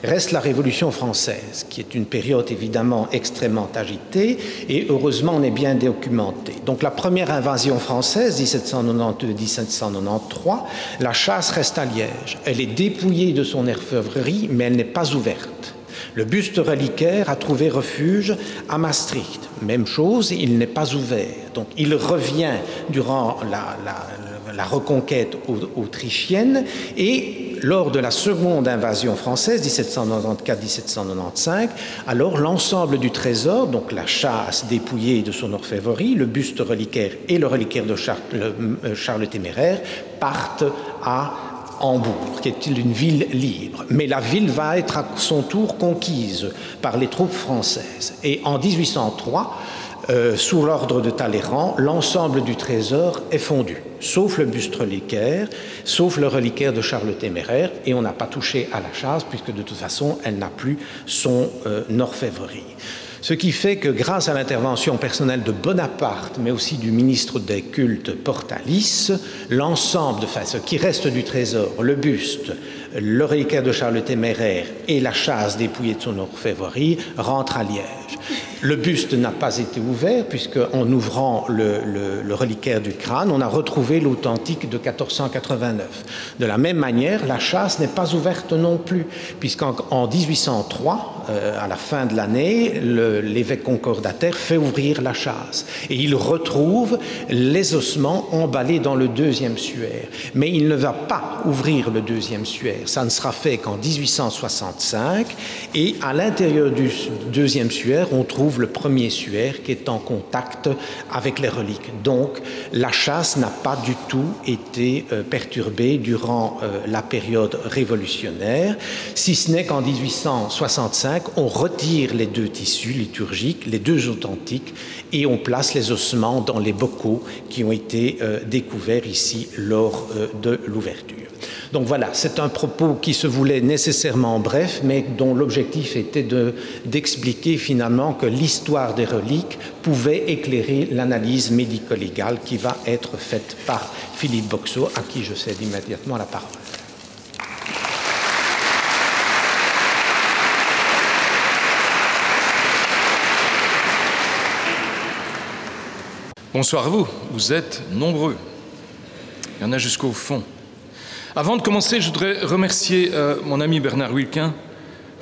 Reste la Révolution française, qui est une période évidemment extrêmement agitée, et heureusement on est bien documenté. Donc la première invasion française, 1792-1793, la châsse reste à Liège. Elle est dépouillée de son orfèvrerie, mais elle n'est pas ouverte. Le buste reliquaire a trouvé refuge à Maastricht. Même chose, il n'est pas ouvert. Donc il revient durant la reconquête autrichienne, et lors de la seconde invasion française, 1794-1795, alors l'ensemble du trésor, donc la châsse dépouillée de son orfèvrerie, le buste reliquaire et le reliquaire de Charles le Téméraire, partent à Hambourg, qui est une ville libre. Mais la ville va être à son tour conquise par les troupes françaises. Et en 1803, sous l'ordre de Talleyrand, l'ensemble du trésor est fondu, sauf le buste reliquaire, sauf le reliquaire de Charles le Téméraire, et on n'a pas touché à la châsse, puisque de toute façon, elle n'a plus son orfèvrerie. Ce qui fait que grâce à l'intervention personnelle de Bonaparte, mais aussi du ministre des Cultes Portalis, l'ensemble, ce qui reste du trésor, le buste, le reliquaire de Charles le Téméraire et la châsse dépouillée de son orfèvrerie rentrent à Liège. Le buste n'a pas été ouvert puisqu'en ouvrant le reliquaire du crâne, on a retrouvé l'authentique de 1489. De la même manière, la châsse n'est pas ouverte non plus, puisqu'en 1803, à la fin de l'année, l'évêque concordataire fait ouvrir la châsse et il retrouve les ossements emballés dans le deuxième suaire. Mais il ne va pas ouvrir le deuxième suaire. Ça ne sera fait qu'en 1865 et à l'intérieur du deuxième suaire, on trouve le premier suaire qui est en contact avec les reliques. Donc, la châsse n'a pas du tout été perturbée durant la période révolutionnaire, si ce n'est qu'en 1865, on retire les deux tissus liturgiques, les deux authentiques, et on place les ossements dans les bocaux qui ont été découverts ici lors de l'ouverture. Donc voilà, c'est un propos qui se voulait nécessairement bref, mais dont l'objectif était d'expliquer finalement que l'histoire des reliques pouvait éclairer l'analyse médico-légale qui va être faite par Philippe Boxeau, à qui je cède immédiatement la parole. Bonsoir à vous, vous êtes nombreux. Il y en a jusqu'au fond. Avant de commencer, je voudrais remercier mon ami Bernard Wilquin,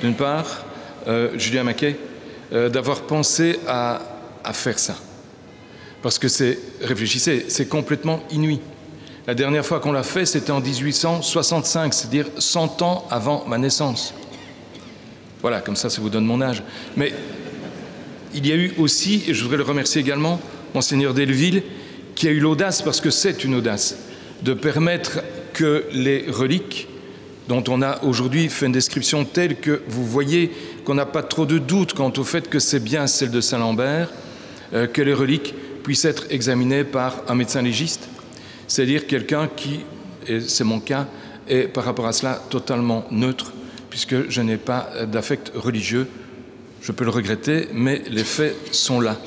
d'une part, Julien Maquet, d'avoir pensé à faire ça. Parce que réfléchissez, c'est complètement inouï. La dernière fois qu'on l'a fait, c'était en 1865, c'est-à-dire 100 ans avant ma naissance. Voilà, comme ça vous donne mon âge. Mais il y a eu aussi, et je voudrais le remercier également, Monseigneur Delville, qui a eu l'audace, parce que c'est une audace, de permettre que les reliques, dont on a aujourd'hui fait une description telle que vous voyez qu'on n'a pas trop de doute quant au fait que c'est bien celle de Saint-Lambert, que les reliques puissent être examinées par un médecin légiste, c'est-à-dire quelqu'un qui, et c'est mon cas, est par rapport à cela totalement neutre, puisque je n'ai pas d'affect religieux. Je peux le regretter, mais les faits sont là.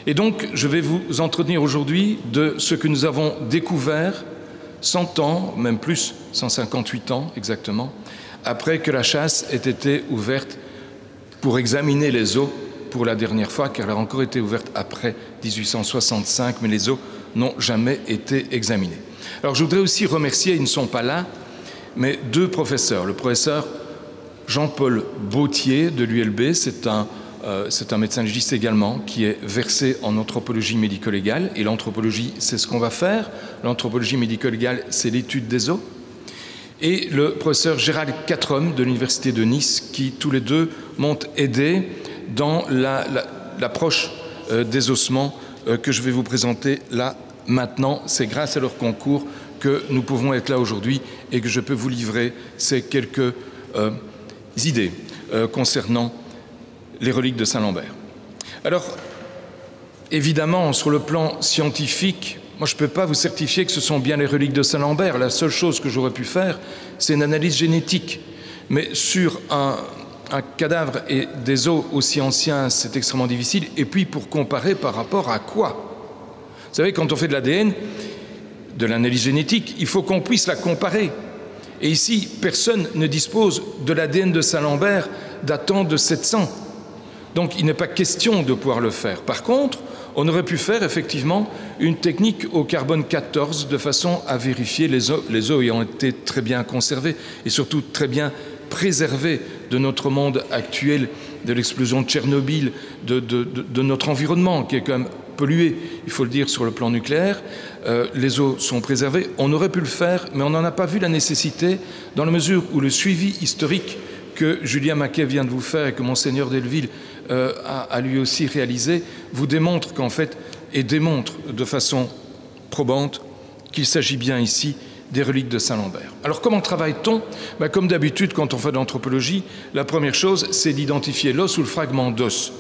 Et donc, je vais vous entretenir aujourd'hui de ce que nous avons découvert 100 ans, même plus, 158 ans exactement, après que la châsse ait été ouverte pour examiner les os pour la dernière fois, car elle a encore été ouverte après 1865, mais les os n'ont jamais été examinés. Alors, je voudrais aussi remercier, ils ne sont pas là, mais deux professeurs. Le professeur Jean-Paul Bautier de l'ULB, c'est un médecin légiste également qui est versé en anthropologie médico-légale. Et l'anthropologie, c'est ce qu'on va faire. L'anthropologie médico-légale, c'est l'étude des os. Et le professeur Gérald Quatrehomme de l'Université de Nice, qui tous les deux m'ont aidé dans l'approche des ossements que je vais vous présenter là maintenant. C'est grâce à leur concours que nous pouvons être là aujourd'hui et que je peux vous livrer ces quelques idées concernant les reliques de Saint-Lambert. Alors, évidemment, sur le plan scientifique, moi je ne peux pas vous certifier que ce sont bien les reliques de Saint-Lambert. La seule chose que j'aurais pu faire, c'est une analyse génétique. Mais sur un cadavre et des os aussi anciens, c'est extrêmement difficile. Et puis pour comparer par rapport à quoi? Vous savez, quand on fait de l'ADN, de l'analyse génétique, il faut qu'on puisse la comparer. Et ici, personne ne dispose de l'ADN de Saint-Lambert datant de 700. Donc il n'est pas question de pouvoir le faire. Par contre, on aurait pu faire effectivement une technique au carbone 14 de façon à vérifier les os ayant été très bien conservés et surtout très bien préservés de notre monde actuel, de l'explosion de Tchernobyl, de notre environnement qui est quand même pollué, il faut le dire, sur le plan nucléaire. Les eaux sont préservées. On aurait pu le faire, mais on n'en a pas vu la nécessité, dans la mesure où le suivi historique que Julien Maquet vient de vous faire et que Monseigneur Delville a lui aussi réalisé, vous démontre qu'en fait, et démontre de façon probante, qu'il s'agit bien ici des reliques de Saint-Lambert. Alors comment travaille-t-on? Comme d'habitude, quand on fait de l'anthropologie, la première chose, c'est d'identifier l'os ou le fragment d'os.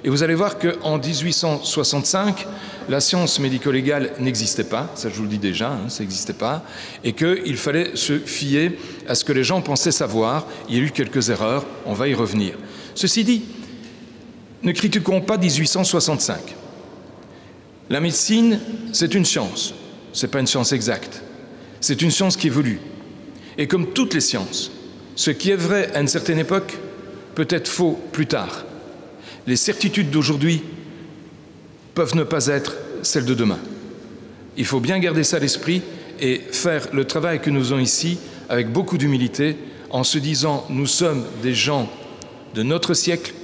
Et vous allez voir qu'en 1865, la science médico-légale n'existait pas, ça je vous le dis déjà, hein, ça n'existait pas, et qu'il fallait se fier à ce que les gens pensaient savoir. Il y a eu quelques erreurs, on va y revenir. Ceci dit, ne critiquons pas 1865. La médecine, c'est une science, ce n'est pas une science exacte. C'est une science qui évolue. Et comme toutes les sciences, ce qui est vrai à une certaine époque peut être faux plus tard. Les certitudes d'aujourd'hui peuvent ne pas être celles de demain. Il faut bien garder ça à l'esprit et faire le travail que nous faisons ici avec beaucoup d'humilité en se disant nous sommes des gens de notre siècle.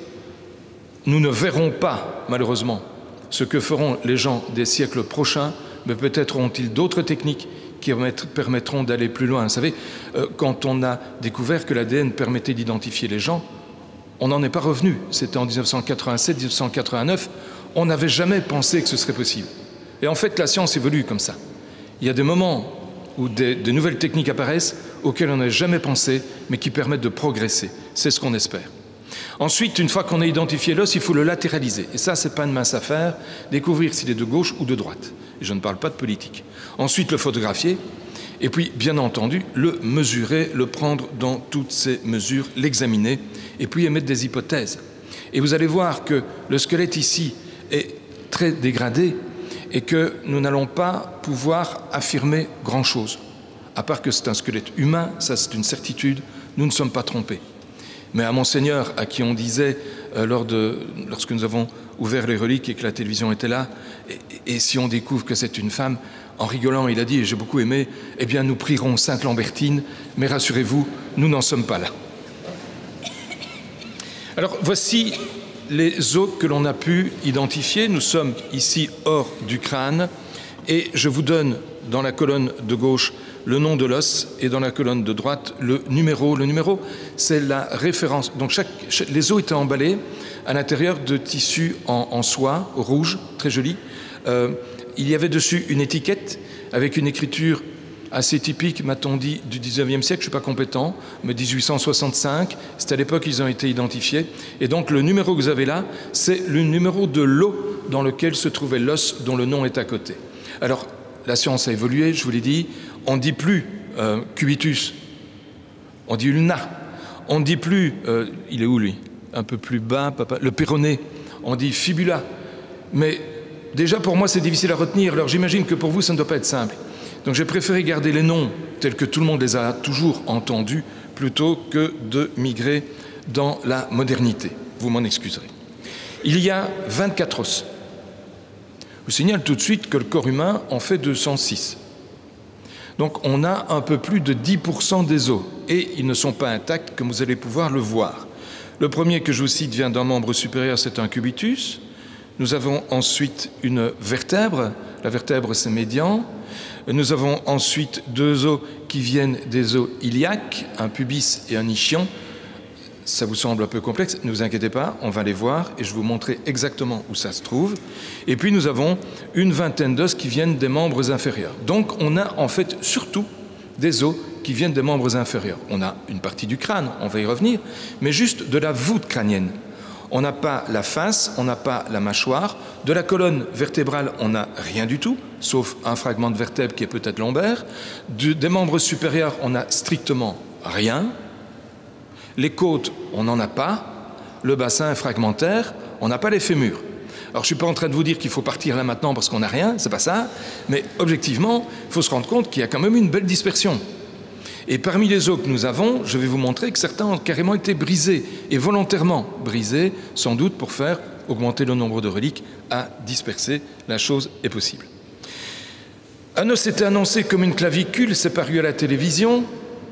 Nous ne verrons pas, malheureusement, ce que feront les gens des siècles prochains, mais peut-être auront-ils d'autres techniques qui permettront d'aller plus loin. Vous savez, quand on a découvert que l'ADN permettait d'identifier les gens, on n'en est pas revenu. C'était en 1987, 1989. On n'avait jamais pensé que ce serait possible. Et en fait, la science évolue comme ça. Il y a des moments où de nouvelles techniques apparaissent auxquelles on n'a jamais pensé, mais qui permettent de progresser. C'est ce qu'on espère. Ensuite, une fois qu'on a identifié l'os, il faut le latéraliser. Et ça, ce n'est pas une mince affaire, découvrir s'il est de gauche ou de droite. Et je ne parle pas de politique. Ensuite, le photographier. Et puis, bien entendu, le mesurer, le prendre dans toutes ses mesures, l'examiner, et puis émettre des hypothèses. Et vous allez voir que le squelette ici est très dégradé et que nous n'allons pas pouvoir affirmer grand-chose. À part que c'est un squelette humain, ça c'est une certitude, nous ne sommes pas trompés. Mais à Monseigneur, à qui on disait, lorsque nous avons ouvert les reliques et que la télévision était là, et si on découvre que c'est une femme, en rigolant, il a dit, et j'ai beaucoup aimé, eh bien nous prierons Sainte Lambertine, mais rassurez-vous, nous n'en sommes pas là. Alors voici les os que l'on a pu identifier. Nous sommes ici hors du crâne, et je vous donne dans la colonne de gauche le nom de l'os et dans la colonne de droite le numéro. Le numéro, c'est la référence. Donc les os étaient emballés à l'intérieur de tissus en soie rouge, très joli. Il y avait dessus une étiquette avec une écriture assez typique, m'a-t-on dit, du 19e siècle, je ne suis pas compétent, mais 1865, c'est à l'époque qu'ils ont été identifiés. Et donc le numéro que vous avez là, c'est le numéro de l'os dans lequel se trouvait l'os dont le nom est à côté. Alors, la science a évolué, je vous l'ai dit, on ne dit plus cubitus, on dit ulna, on ne dit plus, il est où lui? Un peu plus bas, papa, le péroné, on dit fibula. Mais déjà pour moi c'est difficile à retenir, alors j'imagine que pour vous ça ne doit pas être simple. Donc j'ai préféré garder les noms tels que tout le monde les a toujours entendus, plutôt que de migrer dans la modernité. Vous m'en excuserez. Il y a 24 os. Je vous signale tout de suite que le corps humain en fait 206. Donc on a un peu plus de 10% des os, et ils ne sont pas intacts comme vous allez pouvoir le voir. Le premier que je vous cite vient d'un membre supérieur, c'est un cubitus. Nous avons ensuite une vertèbre, la vertèbre c'est médian. Nous avons ensuite deux os qui viennent des os iliaques, un pubis et un ischion. Ça vous semble un peu complexe, ne vous inquiétez pas, on va les voir et je vais vous montrer exactement où ça se trouve. Et puis nous avons une vingtaine d'os qui viennent des membres inférieurs. Donc on a en fait surtout des os qui viennent des membres inférieurs. On a une partie du crâne, on va y revenir, mais juste de la voûte crânienne. On n'a pas la face, on n'a pas la mâchoire. De la colonne vertébrale, on n'a rien du tout, sauf un fragment de vertèbre qui est peut-être lombaire. Des membres supérieurs, on n'a strictement rien. Les côtes, on n'en a pas. Le bassin est fragmentaire, on n'a pas les fémurs. Alors, je ne suis pas en train de vous dire qu'il faut partir là maintenant parce qu'on n'a rien, c'est pas ça. Mais objectivement, il faut se rendre compte qu'il y a quand même une belle dispersion. Et parmi les os que nous avons, je vais vous montrer que certains ont carrément été brisés, et volontairement brisés, sans doute pour faire augmenter le nombre de reliques à disperser. La chose est possible. Un os était annoncé comme une clavicule, c'est paru à la télévision.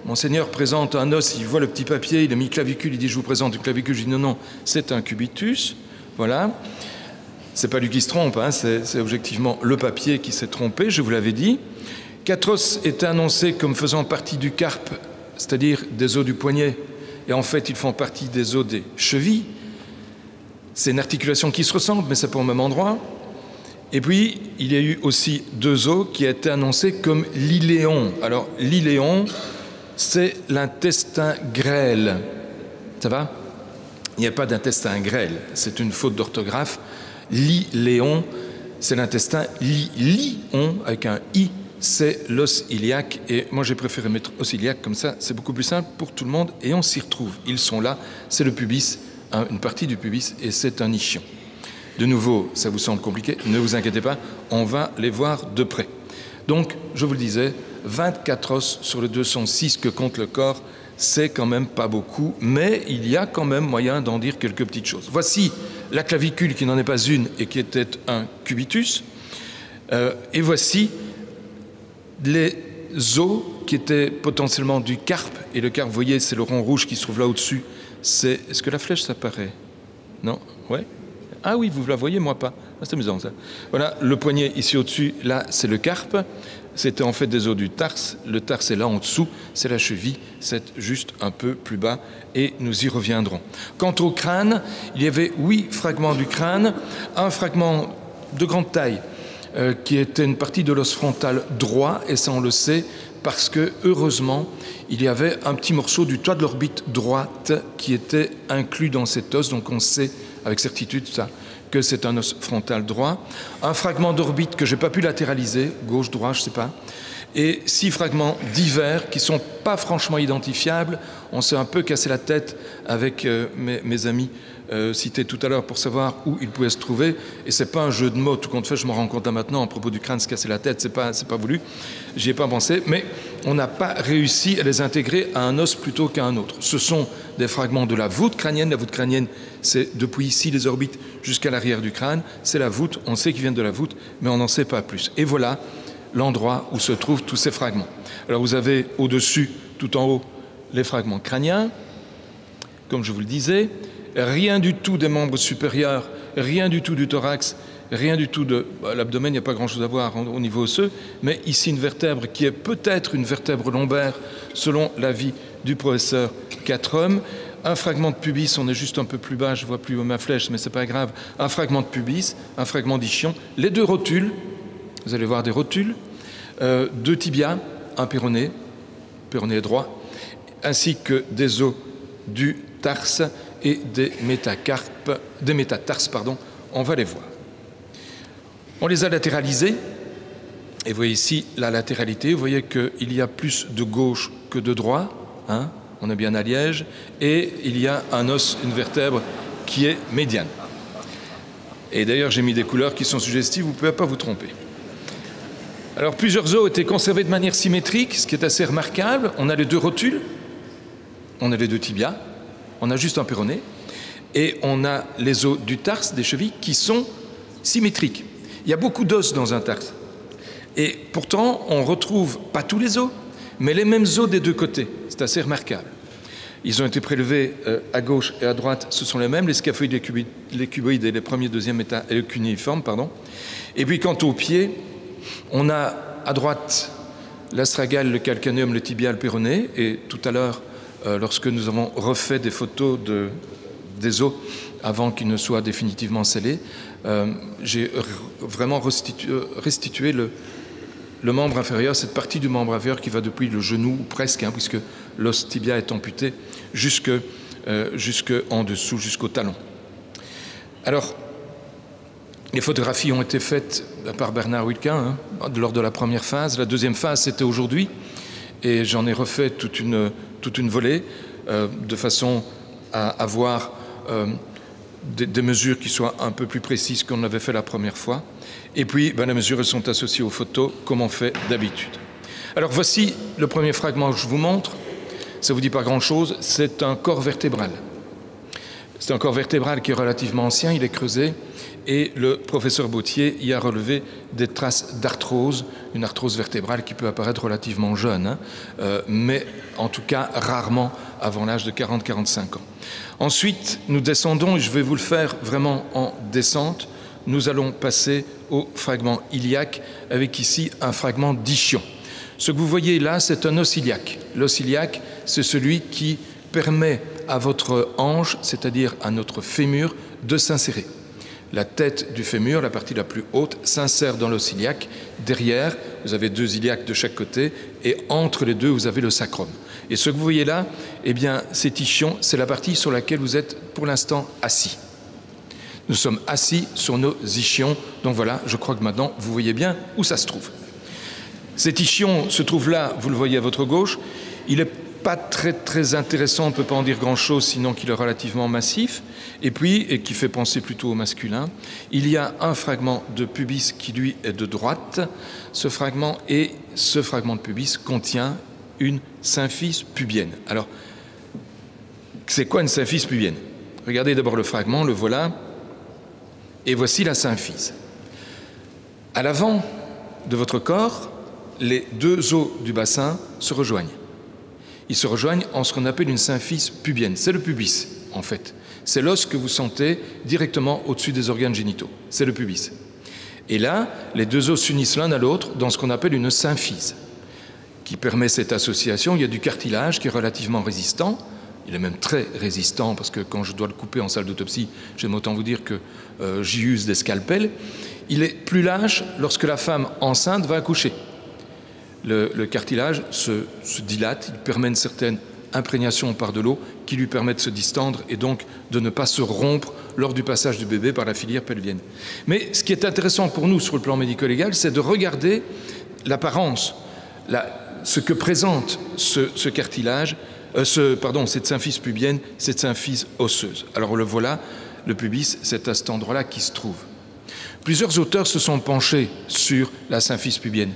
Monseigneur présente un os, il voit le petit papier, il a mis clavicule, il dit je vous présente une clavicule, je dis non, c'est un cubitus, voilà. C'est pas lui qui se trompe, hein, c'est objectivement le papier qui s'est trompé, je vous l'avais dit. 4 os étaient annoncés comme faisant partie du carpe, c'est-à-dire des os du poignet, et en fait ils font partie des os des chevilles. C'est une articulation qui se ressemble, mais c'est pas au même endroit. Et puis, il y a eu aussi 2 os qui a été annoncés comme l'iléon. Alors, l'iléon, c'est l'intestin grêle. Ça va? Il n'y a pas d'intestin grêle, c'est une faute d'orthographe. L'iléon, c'est l'intestin lion avec un i, c'est l'os iliaque. Et moi, j'ai préféré mettre os iliaque comme ça, c'est beaucoup plus simple pour tout le monde et on s'y retrouve. Ils sont là, c'est le pubis, une partie du pubis, et c'est un ischion. De nouveau, ça vous semble compliqué, ne vous inquiétez pas, on va les voir de près. Donc, je vous le disais, 24 os sur le 206 que compte le corps, c'est quand même pas beaucoup, mais il y a quand même moyen d'en dire quelques petites choses. Voici la clavicule qui n'en est pas une et qui était un cubitus, et voici les os qui étaient potentiellement du carpe, et le carpe, vous voyez, c'est le rond rouge qui se trouve là au-dessus. Est-ce que la flèche s'apparaît? Non? Ouais? Ah oui, vous la voyez, moi pas. Ah, c'est amusant ça. Voilà, le poignet ici au-dessus, là, c'est le carpe. C'était en fait des os du tarse. Le tarse est là en dessous, c'est la cheville, c'est juste un peu plus bas et nous y reviendrons. Quant au crâne, il y avait 8 fragments du crâne, un fragment de grande taille qui était une partie de l'os frontal droit, et ça on le sait parce que, heureusement, il y avait un petit morceau du toit de l'orbite droite qui était inclus dans cet os, donc on sait avec certitude ça, que c'est un os frontal droit. Un fragment d'orbite que je n'ai pas pu latéraliser, gauche, droit, je ne sais pas, et 6 fragments divers qui ne sont pas franchement identifiables. On s'est un peu cassé la tête avec mes amis cités tout à l'heure pour savoir où ils pouvaient se trouver, et ce n'est pas un jeu de mots, tout compte fait, je me rends compte là maintenant, à propos du crâne se casser la tête, c'est pas voulu, j'y ai pas pensé, mais on n'a pas réussi à les intégrer à un os plutôt qu'à un autre. Ce sont des fragments de la voûte crânienne. La voûte crânienne, c'est depuis ici les orbites jusqu'à l'arrière du crâne, c'est la voûte, on sait qu'ils viennent de la voûte, mais on n'en sait pas plus. Et voilà l'endroit où se trouvent tous ces fragments. Alors vous avez au-dessus, tout en haut, les fragments crâniens, comme je vous le disais, rien du tout des membres supérieurs, rien du tout du thorax, rien du tout de l'abdomen, il n'y a pas grand-chose à voir au niveau osseux, mais ici une vertèbre qui est peut-être une vertèbre lombaire, selon l'avis du professeur Catrum. Un fragment de pubis, on est juste un peu plus bas, je ne vois plus ma flèche, mais ce n'est pas grave. Un fragment de pubis, un fragment d'ischion, les 2 rotules, vous allez voir des rotules, 2 tibias, un péroné droit, ainsi que des os du tarse et des métatarses, on va les voir. On les a latéralisés, et vous voyez ici la latéralité, vous voyez qu'il y a plus de gauche que de droit, hein, on est bien à Liège, et il y a un os, une vertèbre qui est médiane. Et d'ailleurs, j'ai mis des couleurs qui sont suggestives, vous ne pouvez pas vous tromper. Alors, plusieurs os ont été conservés de manière symétrique, ce qui est assez remarquable. On a les 2 rotules, on a les 2 tibias, on a juste un péroné, et on a les os du tarse, des chevilles, qui sont symétriques. Il y a beaucoup d'os dans un tarse. Et pourtant, on retrouve pas tous les os, mais les mêmes os des 2 côtés. C'est assez remarquable. Ils ont été prélevés à gauche et à droite, ce sont les mêmes, les scaphoïdes, les cuboïdes et les premiers, deuxièmes et le cunéiforme, pardon. Et puis quant aux pieds, on a à droite l'astragale, le calcanéum, le tibia, le péroné, et tout à l'heure, lorsque nous avons refait des photos des os avant qu'ils ne soient définitivement scellés, j'ai vraiment restitué le membre inférieur, cette partie du membre inférieur qui va depuis le genou, ou presque, hein, puisque l'os tibia est amputé, jusque en dessous, jusqu'au talon. Alors, les photographies ont été faites par Bernard Wilquin lors de la première phase. La deuxième phase, c'était aujourd'hui, et j'en ai refait toute une volée, de façon à avoir des mesures qui soient un peu plus précises qu'on avait fait la première fois. Et puis, les mesures sont associées aux photos, comme on fait d'habitude. Alors, voici le premier fragment que je vous montre. Ça ne vous dit pas grand-chose, c'est un corps vertébral. C'est un corps vertébral qui est relativement ancien, il est creusé, et le professeur Bautier y a relevé des traces d'arthrose, une arthrose vertébrale qui peut apparaître relativement jeune, mais en tout cas rarement avant l'âge de 40-45 ans. Ensuite, nous descendons, et je vais vous le faire vraiment en descente, nous allons passer au fragment iliaque, avec ici un fragment d'ischion. Ce que vous voyez là, c'est un os iliaque. L'os iliaque, c'est celui qui permet à votre hanche, c'est-à-dire à notre fémur, de s'insérer. La tête du fémur, la partie la plus haute, s'insère dans l'os iliaque. Derrière, vous avez 2 iliaques de chaque côté, et entre les deux, vous avez le sacrum. Et ce que vous voyez là, eh bien, cet ischion, c'est la partie sur laquelle vous êtes pour l'instant assis. Nous sommes assis sur nos ischions, donc voilà, je crois que maintenant, vous voyez bien où ça se trouve. Cet ischion se trouve là, vous le voyez à votre gauche. Il n'est pas très intéressant, on ne peut pas en dire grand-chose, sinon qu'il est relativement massif, et puis, et qui fait penser plutôt au masculin, il y a un fragment de pubis qui, lui, est de droite. Ce fragment de pubis contient une symphyse pubienne. Alors, c'est quoi une symphyse pubienne? Regardez d'abord le fragment, le voilà, et voici la symphyse. À l'avant de votre corps, les 2 os du bassin se rejoignent. Ils se rejoignent en ce qu'on appelle une symphyse pubienne. C'est le pubis, en fait. C'est l'os que vous sentez directement au-dessus des organes génitaux. C'est le pubis. Et là, les 2 os s'unissent l'un à l'autre dans ce qu'on appelle une symphyse, qui permet cette association. Il y a du cartilage qui est relativement résistant. Il est même très résistant, parce que quand je dois le couper en salle d'autopsie, j'aime autant vous dire que j'y use des scalpels. Il est plus lâche lorsque la femme enceinte va accoucher. Le cartilage se dilate, il permet une certaine imprégnation par de l'eau qui lui permet de se distendre et donc de ne pas se rompre lors du passage du bébé par la filière pelvienne. Mais ce qui est intéressant pour nous sur le plan médico-légal, c'est de regarder l'apparence, ce que présente ce cartilage, cette symphyse pubienne, cette symphyse osseuse. Alors le voilà, le pubis, c'est à cet endroit-là qui se trouve. Plusieurs auteurs se sont penchés sur la symphyse pubienne.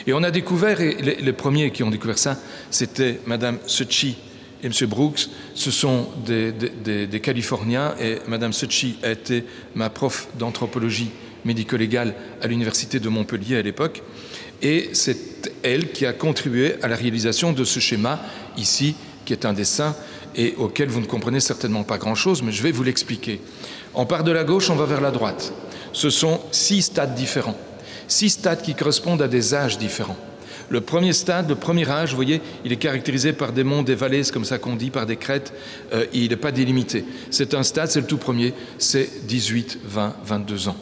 Et on a découvert, et les premiers qui ont découvert ça, c'était Madame Suchi et M. Brooks. Ce sont des Californiens, et Madame Suchi a été ma prof d'anthropologie médico-légale à l'université de Montpellier à l'époque. Et c'est elle qui a contribué à la réalisation de ce schéma ici, qui est un dessin et auquel vous ne comprenez certainement pas grand-chose, mais je vais vous l'expliquer. On part de la gauche, on va vers la droite. Ce sont 6 stades différents. 6 stades qui correspondent à des âges différents. Le premier stade, le premier âge, vous voyez, il est caractérisé par des monts, des vallées, c'est comme ça qu'on dit, par des crêtes, il n'est pas délimité. C'est un stade, c'est le tout premier, c'est 18, 20, 22 ans.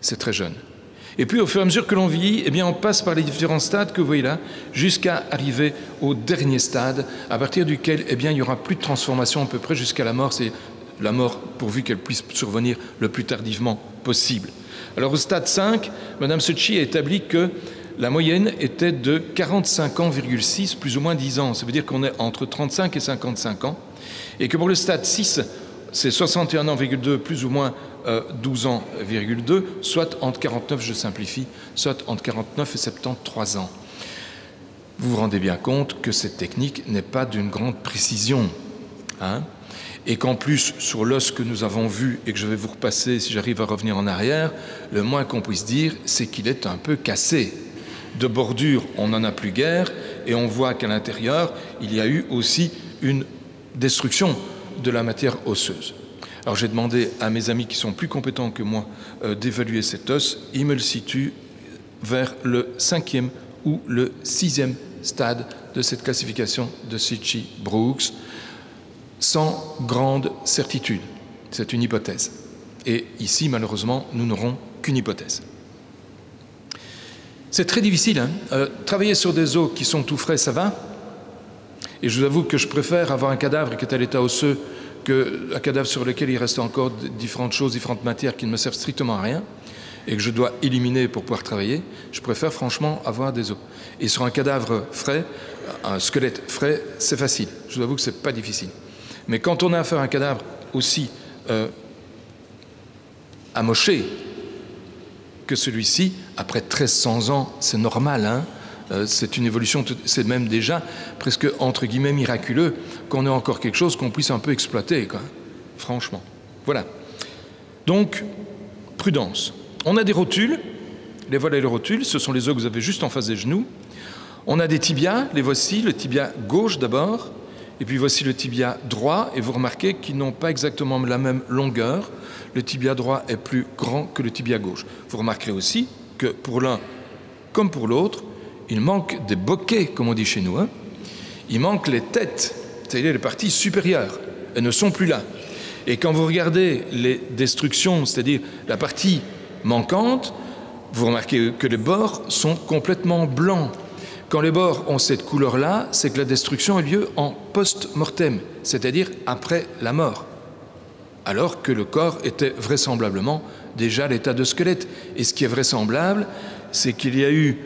C'est très jeune. Et puis, au fur et à mesure que l'on vieillit, eh bien, on passe par les différents stades que vous voyez là, jusqu'à arriver au dernier stade, à partir duquel, eh bien, il n'y aura plus de transformation à peu près jusqu'à la mort. C'est la mort pourvu qu'elle puisse survenir le plus tardivement possible. Alors, au stade 5, Mme Suchi a établi que la moyenne était de 45 ans,6, plus ou moins 10 ans. Ça veut dire qu'on est entre 35 et 55 ans. Et que pour le stade 6, c'est 61 ans,2, plus ou moins 12 ans,2, soit entre 49, je simplifie, soit entre 49 et 73 ans. Vous vous rendez bien compte que cette technique n'est pas d'une grande précision, hein, et qu'en plus, sur l'os que nous avons vu et que je vais vous repasser si j'arrive à revenir en arrière, le moins qu'on puisse dire, c'est qu'il est un peu cassé. De bordure, on n'en a plus guère, et on voit qu'à l'intérieur, il y a eu aussi une destruction de la matière osseuse. Alors j'ai demandé à mes amis qui sont plus compétents que moi d'évaluer cet os. Ils me le situent vers le 5e ou le 6e stade de cette classification de Suchi-Brooks, sans grande certitude. C'est une hypothèse. Et ici, malheureusement, nous n'aurons qu'une hypothèse. C'est très difficile, hein. Travailler sur des os qui sont tout frais, ça va. Et je vous avoue que je préfère avoir un cadavre qui est à l'état osseux qu'un cadavre sur lequel il reste encore différentes choses, différentes matières qui ne me servent strictement à rien et que je dois éliminer pour pouvoir travailler. Je préfère franchement avoir des os. Et sur un cadavre frais, un squelette frais, c'est facile. Je vous avoue que ce n'est pas difficile. Mais quand on a affaire à un cadavre aussi amoché que celui-ci, après 1300 ans, c'est normal, hein. C'est une évolution, c'est même déjà presque entre guillemets miraculeux qu'on ait encore quelque chose qu'on puisse un peu exploiter, quoi. franchement. Voilà. Donc, prudence. On a des rotules, les voilà les rotules, ce sont les os que vous avez juste en face des genoux. On a des tibias, les voici, le tibia gauche d'abord, et puis voici le tibia droit, et vous remarquez qu'ils n'ont pas exactement la même longueur. Le tibia droit est plus grand que le tibia gauche. Vous remarquerez aussi que pour l'un comme pour l'autre, il manque des boquets, comme on dit chez nous. Il manque les têtes, c'est-à-dire les parties supérieures. Elles ne sont plus là. Et quand vous regardez les destructions, c'est-à-dire la partie manquante, vous remarquez que les bords sont complètement blancs. Quand les bords ont cette couleur-là, c'est que la destruction a lieu en post-mortem, c'est-à-dire après la mort, alors que le corps était vraisemblablement déjà à l'état de squelette. Et ce qui est vraisemblable, c'est qu'il y a eu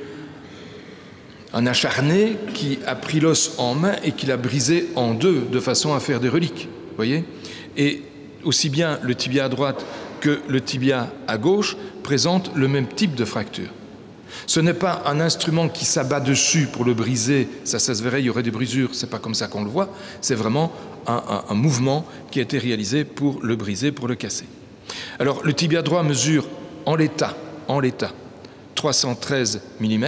un acharné qui a pris l'os en main et qui l'a brisé en deux, de façon à faire des reliques. Voyez ? Et aussi bien le tibia à droite que le tibia à gauche présentent le même type de fracture. Ce n'est pas un instrument qui s'abat dessus pour le briser, ça se verrait, il y aurait des brisures, c'est pas comme ça qu'on le voit, c'est vraiment un mouvement qui a été réalisé pour le briser, pour le casser. Alors le tibia droit mesure en l'état 313 mm,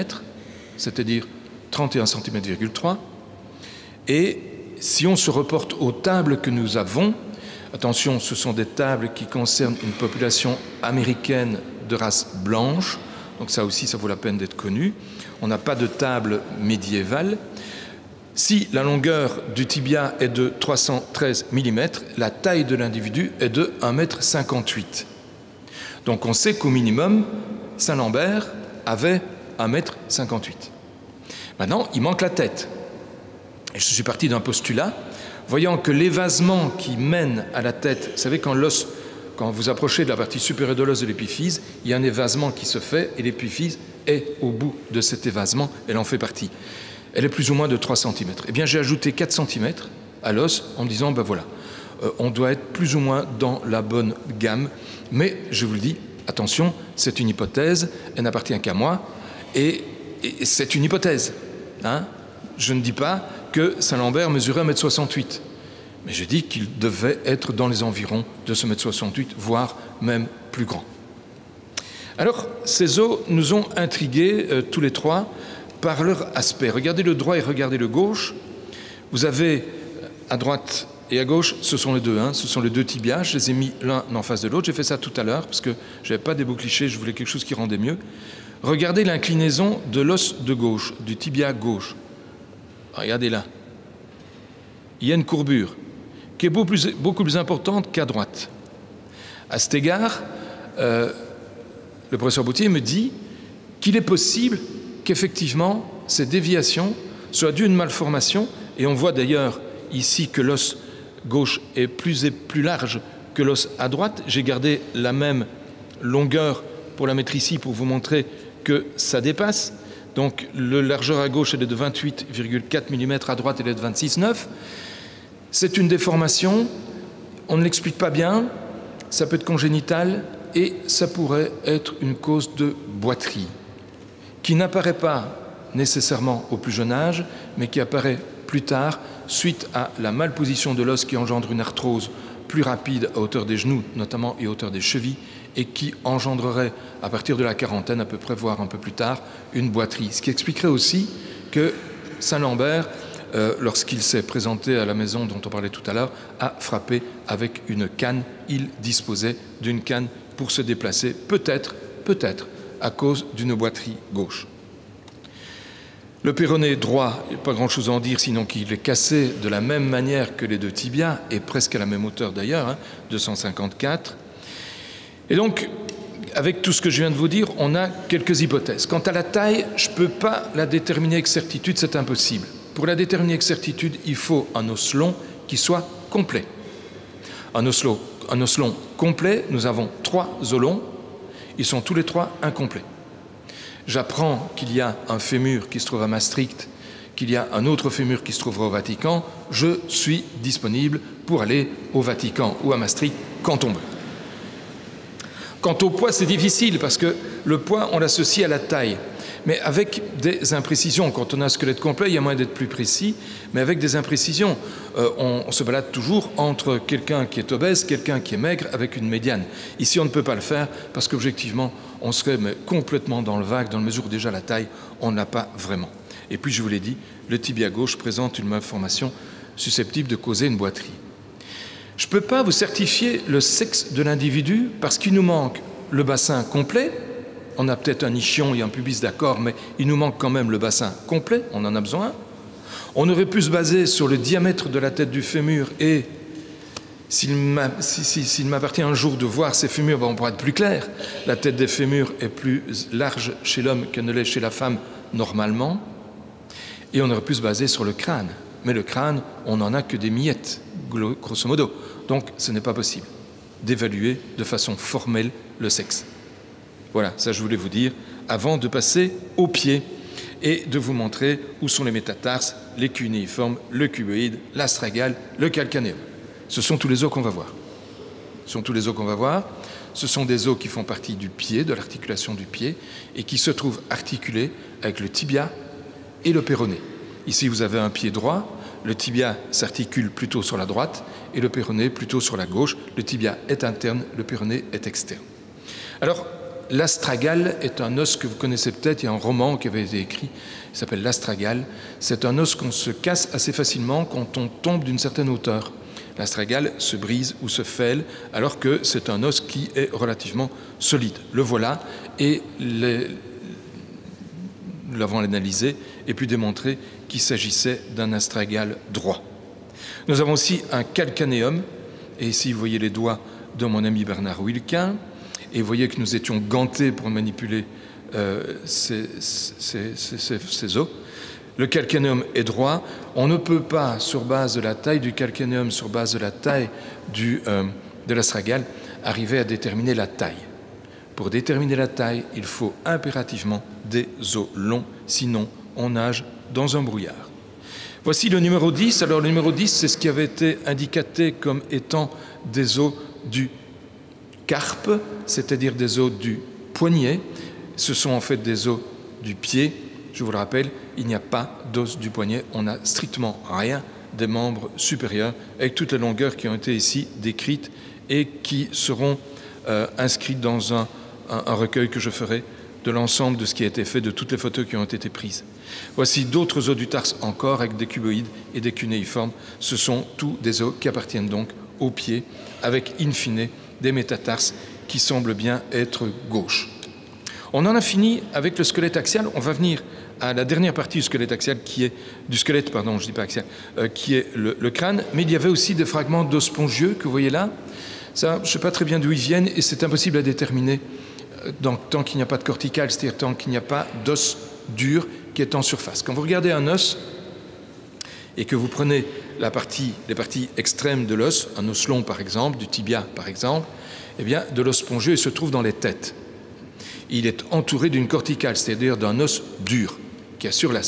c'est-à-dire 31 cm,3 et si on se reporte aux tables que nous avons, attention, ce sont des tables qui concernent une population américaine de race blanche, donc ça aussi, ça vaut la peine d'être connu. On n'a pas de table médiévale. Si la longueur du tibia est de 313 mm, la taille de l'individu est de 1,58 m. Donc on sait qu'au minimum, Saint-Lambert avait 1,58 m. Maintenant, il manque la tête. Et je suis parti d'un postulat, voyant que l'évasement qui mène à la tête, vous savez, quand vous approchez de la partie supérieure de l'os de l'épiphyse, il y a un évasement qui se fait et l'épiphyse est au bout de cet évasement, elle en fait partie. Elle est plus ou moins de 3 cm. Eh bien, j'ai ajouté 4 cm à l'os en me disant, ben voilà, on doit être plus ou moins dans la bonne gamme. Mais, je vous le dis, attention, c'est une hypothèse, elle n'appartient qu'à moi, et c'est une hypothèse. Hein. Je ne dis pas que Saint-Lambert mesurait 1,68 m. Mais je dis qu'il devait être dans les environs de ce 1,68 m, voire même plus grand. Alors, ces os nous ont intrigués tous les trois par leur aspect. Regardez le droit et regardez le gauche. Vous avez à droite et à gauche, ce sont les deux, ce sont les deux tibias. Je les ai mis l'un en face de l'autre. J'ai fait ça tout à l'heure parce que je n'avais pas des beaux clichés, je voulais quelque chose qui rendait mieux. Regardez l'inclinaison de l'os de gauche, du tibia gauche. Regardez là. Il y a une courbure qui est beaucoup plus importante qu'à droite. À cet égard, le professeur Boutier me dit qu'il est possible qu'effectivement, ces déviations soient dues à une malformation, et on voit d'ailleurs ici que l'os gauche est plus large que l'os à droite. J'ai gardé la même longueur pour la mettre ici pour vous montrer que ça dépasse. Donc, la largeur à gauche elle est de 28,4 mm, à droite elle est de 26,9. C'est une déformation, on ne l'explique pas bien, ça peut être congénital et ça pourrait être une cause de boiterie qui n'apparaît pas nécessairement au plus jeune âge, mais qui apparaît plus tard suite à la malposition de l'os qui engendre une arthrose plus rapide à hauteur des genoux, notamment et à hauteur des chevilles, et qui engendrerait à partir de la quarantaine, à peu près, voire un peu plus tard, une boiterie. Ce qui expliquerait aussi que Saint-Lambert, lorsqu'il s'est présenté à la maison dont on parlait tout à l'heure, a frappé avec une canne. Il disposait d'une canne pour se déplacer, peut-être, à cause d'une boiterie gauche. Le péroné droit, il n'y a pas grand-chose à en dire, sinon qu'il est cassé de la même manière que les deux tibias, et presque à la même hauteur d'ailleurs, 254. Et donc, avec tout ce que je viens de vous dire, on a quelques hypothèses. Quant à la taille, je ne peux pas la déterminer avec certitude, c'est impossible. Pour la déterminer avec certitude, il faut un os long qui soit complet. Un os long complet, nous avons 3 os longs, ils sont tous les 3 incomplets. J'apprends qu'il y a un fémur qui se trouve à Maastricht, qu'il y a un autre fémur qui se trouvera au Vatican. Je suis disponible pour aller au Vatican ou à Maastricht quand on veut. Quant au poids, c'est difficile parce que le poids, on l'associe à la taille. Mais avec des imprécisions, quand on a un squelette complet, il y a moyen d'être plus précis, mais avec des imprécisions, on se balade toujours entre quelqu'un qui est obèse, quelqu'un qui est maigre, avec une médiane. Ici, on ne peut pas le faire parce qu'objectivement, on serait complètement dans le vague, dans la mesure où déjà la taille, on ne l'a pas vraiment. Et puis, je vous l'ai dit, le tibia gauche présente une malformation susceptible de causer une boiterie. Je ne peux pas vous certifier le sexe de l'individu parce qu'il nous manque le bassin complet. On a peut-être un ischion et un pubis, d'accord, mais il nous manque quand même le bassin complet, on en a besoin. On aurait pu se baser sur le diamètre de la tête du fémur et s'il m'appartient un jour de voir ces fémurs, on pourra être plus clair. La tête des fémurs est plus large chez l'homme qu'elle ne l'est chez la femme normalement. Et on aurait pu se baser sur le crâne. Mais le crâne, on n'en a que des miettes, grosso modo. Donc ce n'est pas possible d'évaluer de façon formelle le sexe. Voilà, ça je voulais vous dire avant de passer aux pieds et de vous montrer où sont les métatarses, les cunéiformes, le cuboïde, l'astragale, le calcanéum. Ce sont tous les os qu'on va voir. Ce sont tous les os qu'on va voir. Ce sont des os qui font partie du pied, de l'articulation du pied, et qui se trouvent articulés avec le tibia et le péroné. Ici, vous avez un pied droit. Le tibia s'articule plutôt sur la droite et le péroné plutôt sur la gauche. Le tibia est interne, le péroné est externe. Alors, l'astragale est un os que vous connaissez peut-être, il y a un roman qui avait été écrit, il s'appelle l'astragale. C'est un os qu'on se casse assez facilement quand on tombe d'une certaine hauteur. L'astragale se brise ou se fêle, alors que c'est un os qui est relativement solide. Le voilà, et nous l'avons analysé et pu démontrer qu'il s'agissait d'un astragale droit. Nous avons aussi un calcanéum, et ici vous voyez les doigts de mon ami Bernard Wilquin. Et vous voyez que nous étions gantés pour manipuler ces os. Le calcanéum est droit. On ne peut pas, sur base de la taille du calcanéum, sur base de la taille de l'astragale, arriver à déterminer la taille. Pour déterminer la taille, il faut impérativement des os longs, sinon on nage dans un brouillard. Voici le numéro 10. Alors le numéro 10, c'est ce qui avait été indiqué comme étant des os du carpe, c'est-à-dire des os du poignet. Ce sont en fait des os du pied. Je vous le rappelle, il n'y a pas d'os du poignet. On n'a strictement rien des membres supérieurs, avec toutes les longueurs qui ont été ici décrites et qui seront inscrites dans un recueil que je ferai de l'ensemble de ce qui a été fait, de toutes les photos qui ont été prises. Voici d'autres os du tarse encore, avec des cuboïdes et des cunéiformes. Ce sont tous des os qui appartiennent donc au pied, avec in fine des métatarses qui semblent bien être gauches. On en a fini avec le squelette axial. On va venir à la dernière partie du squelette axial qui est qui est le crâne. Mais il y avait aussi des fragments d'os spongieux que vous voyez là. Ça, je ne sais pas très bien d'où ils viennent et c'est impossible à déterminer tant qu'il n'y a pas de cortical, c'est-à-dire tant qu'il n'y a pas d'os dur qui est en surface. Quand vous regardez un os et que vous prenez les parties extrêmes de l'os, un os long par exemple, du tibia par exemple, eh bien de l'os spongieux, il se trouve dans les têtes. Il est entouré d'une corticale, c'est-à-dire d'un os dur, qui assure la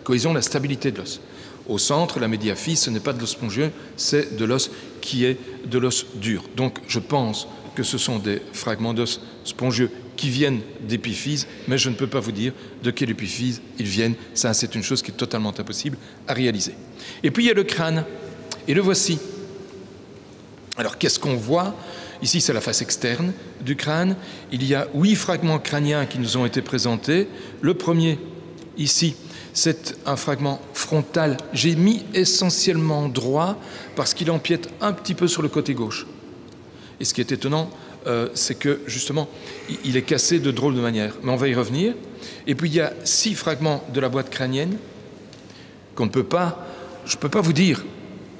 cohésion, la stabilité de l'os. Au centre, la médiaphyse, ce n'est pas de l'os spongieux, c'est de l'os qui est de l'os dur. Donc je pense que ce sont des fragments d'os spongieux qui viennent d'épiphyse, mais je ne peux pas vous dire de quelle épiphyse ils viennent. Ça, c'est une chose qui est totalement impossible à réaliser. Et puis il y a le crâne, et le voici. Alors qu'est-ce qu'on voit? Ici, c'est la face externe du crâne. Il y a 8 fragments crâniens qui nous ont été présentés. Le premier, ici, c'est un fragment frontal. J'ai mis essentiellement droit parce qu'il empiète un petit peu sur le côté gauche. Et ce qui est étonnant, c'est que, justement, il est cassé de drôle de manière. Mais on va y revenir. Et puis, il y a 6 fragments de la boîte crânienne qu'on ne peut pas... Je ne peux pas vous dire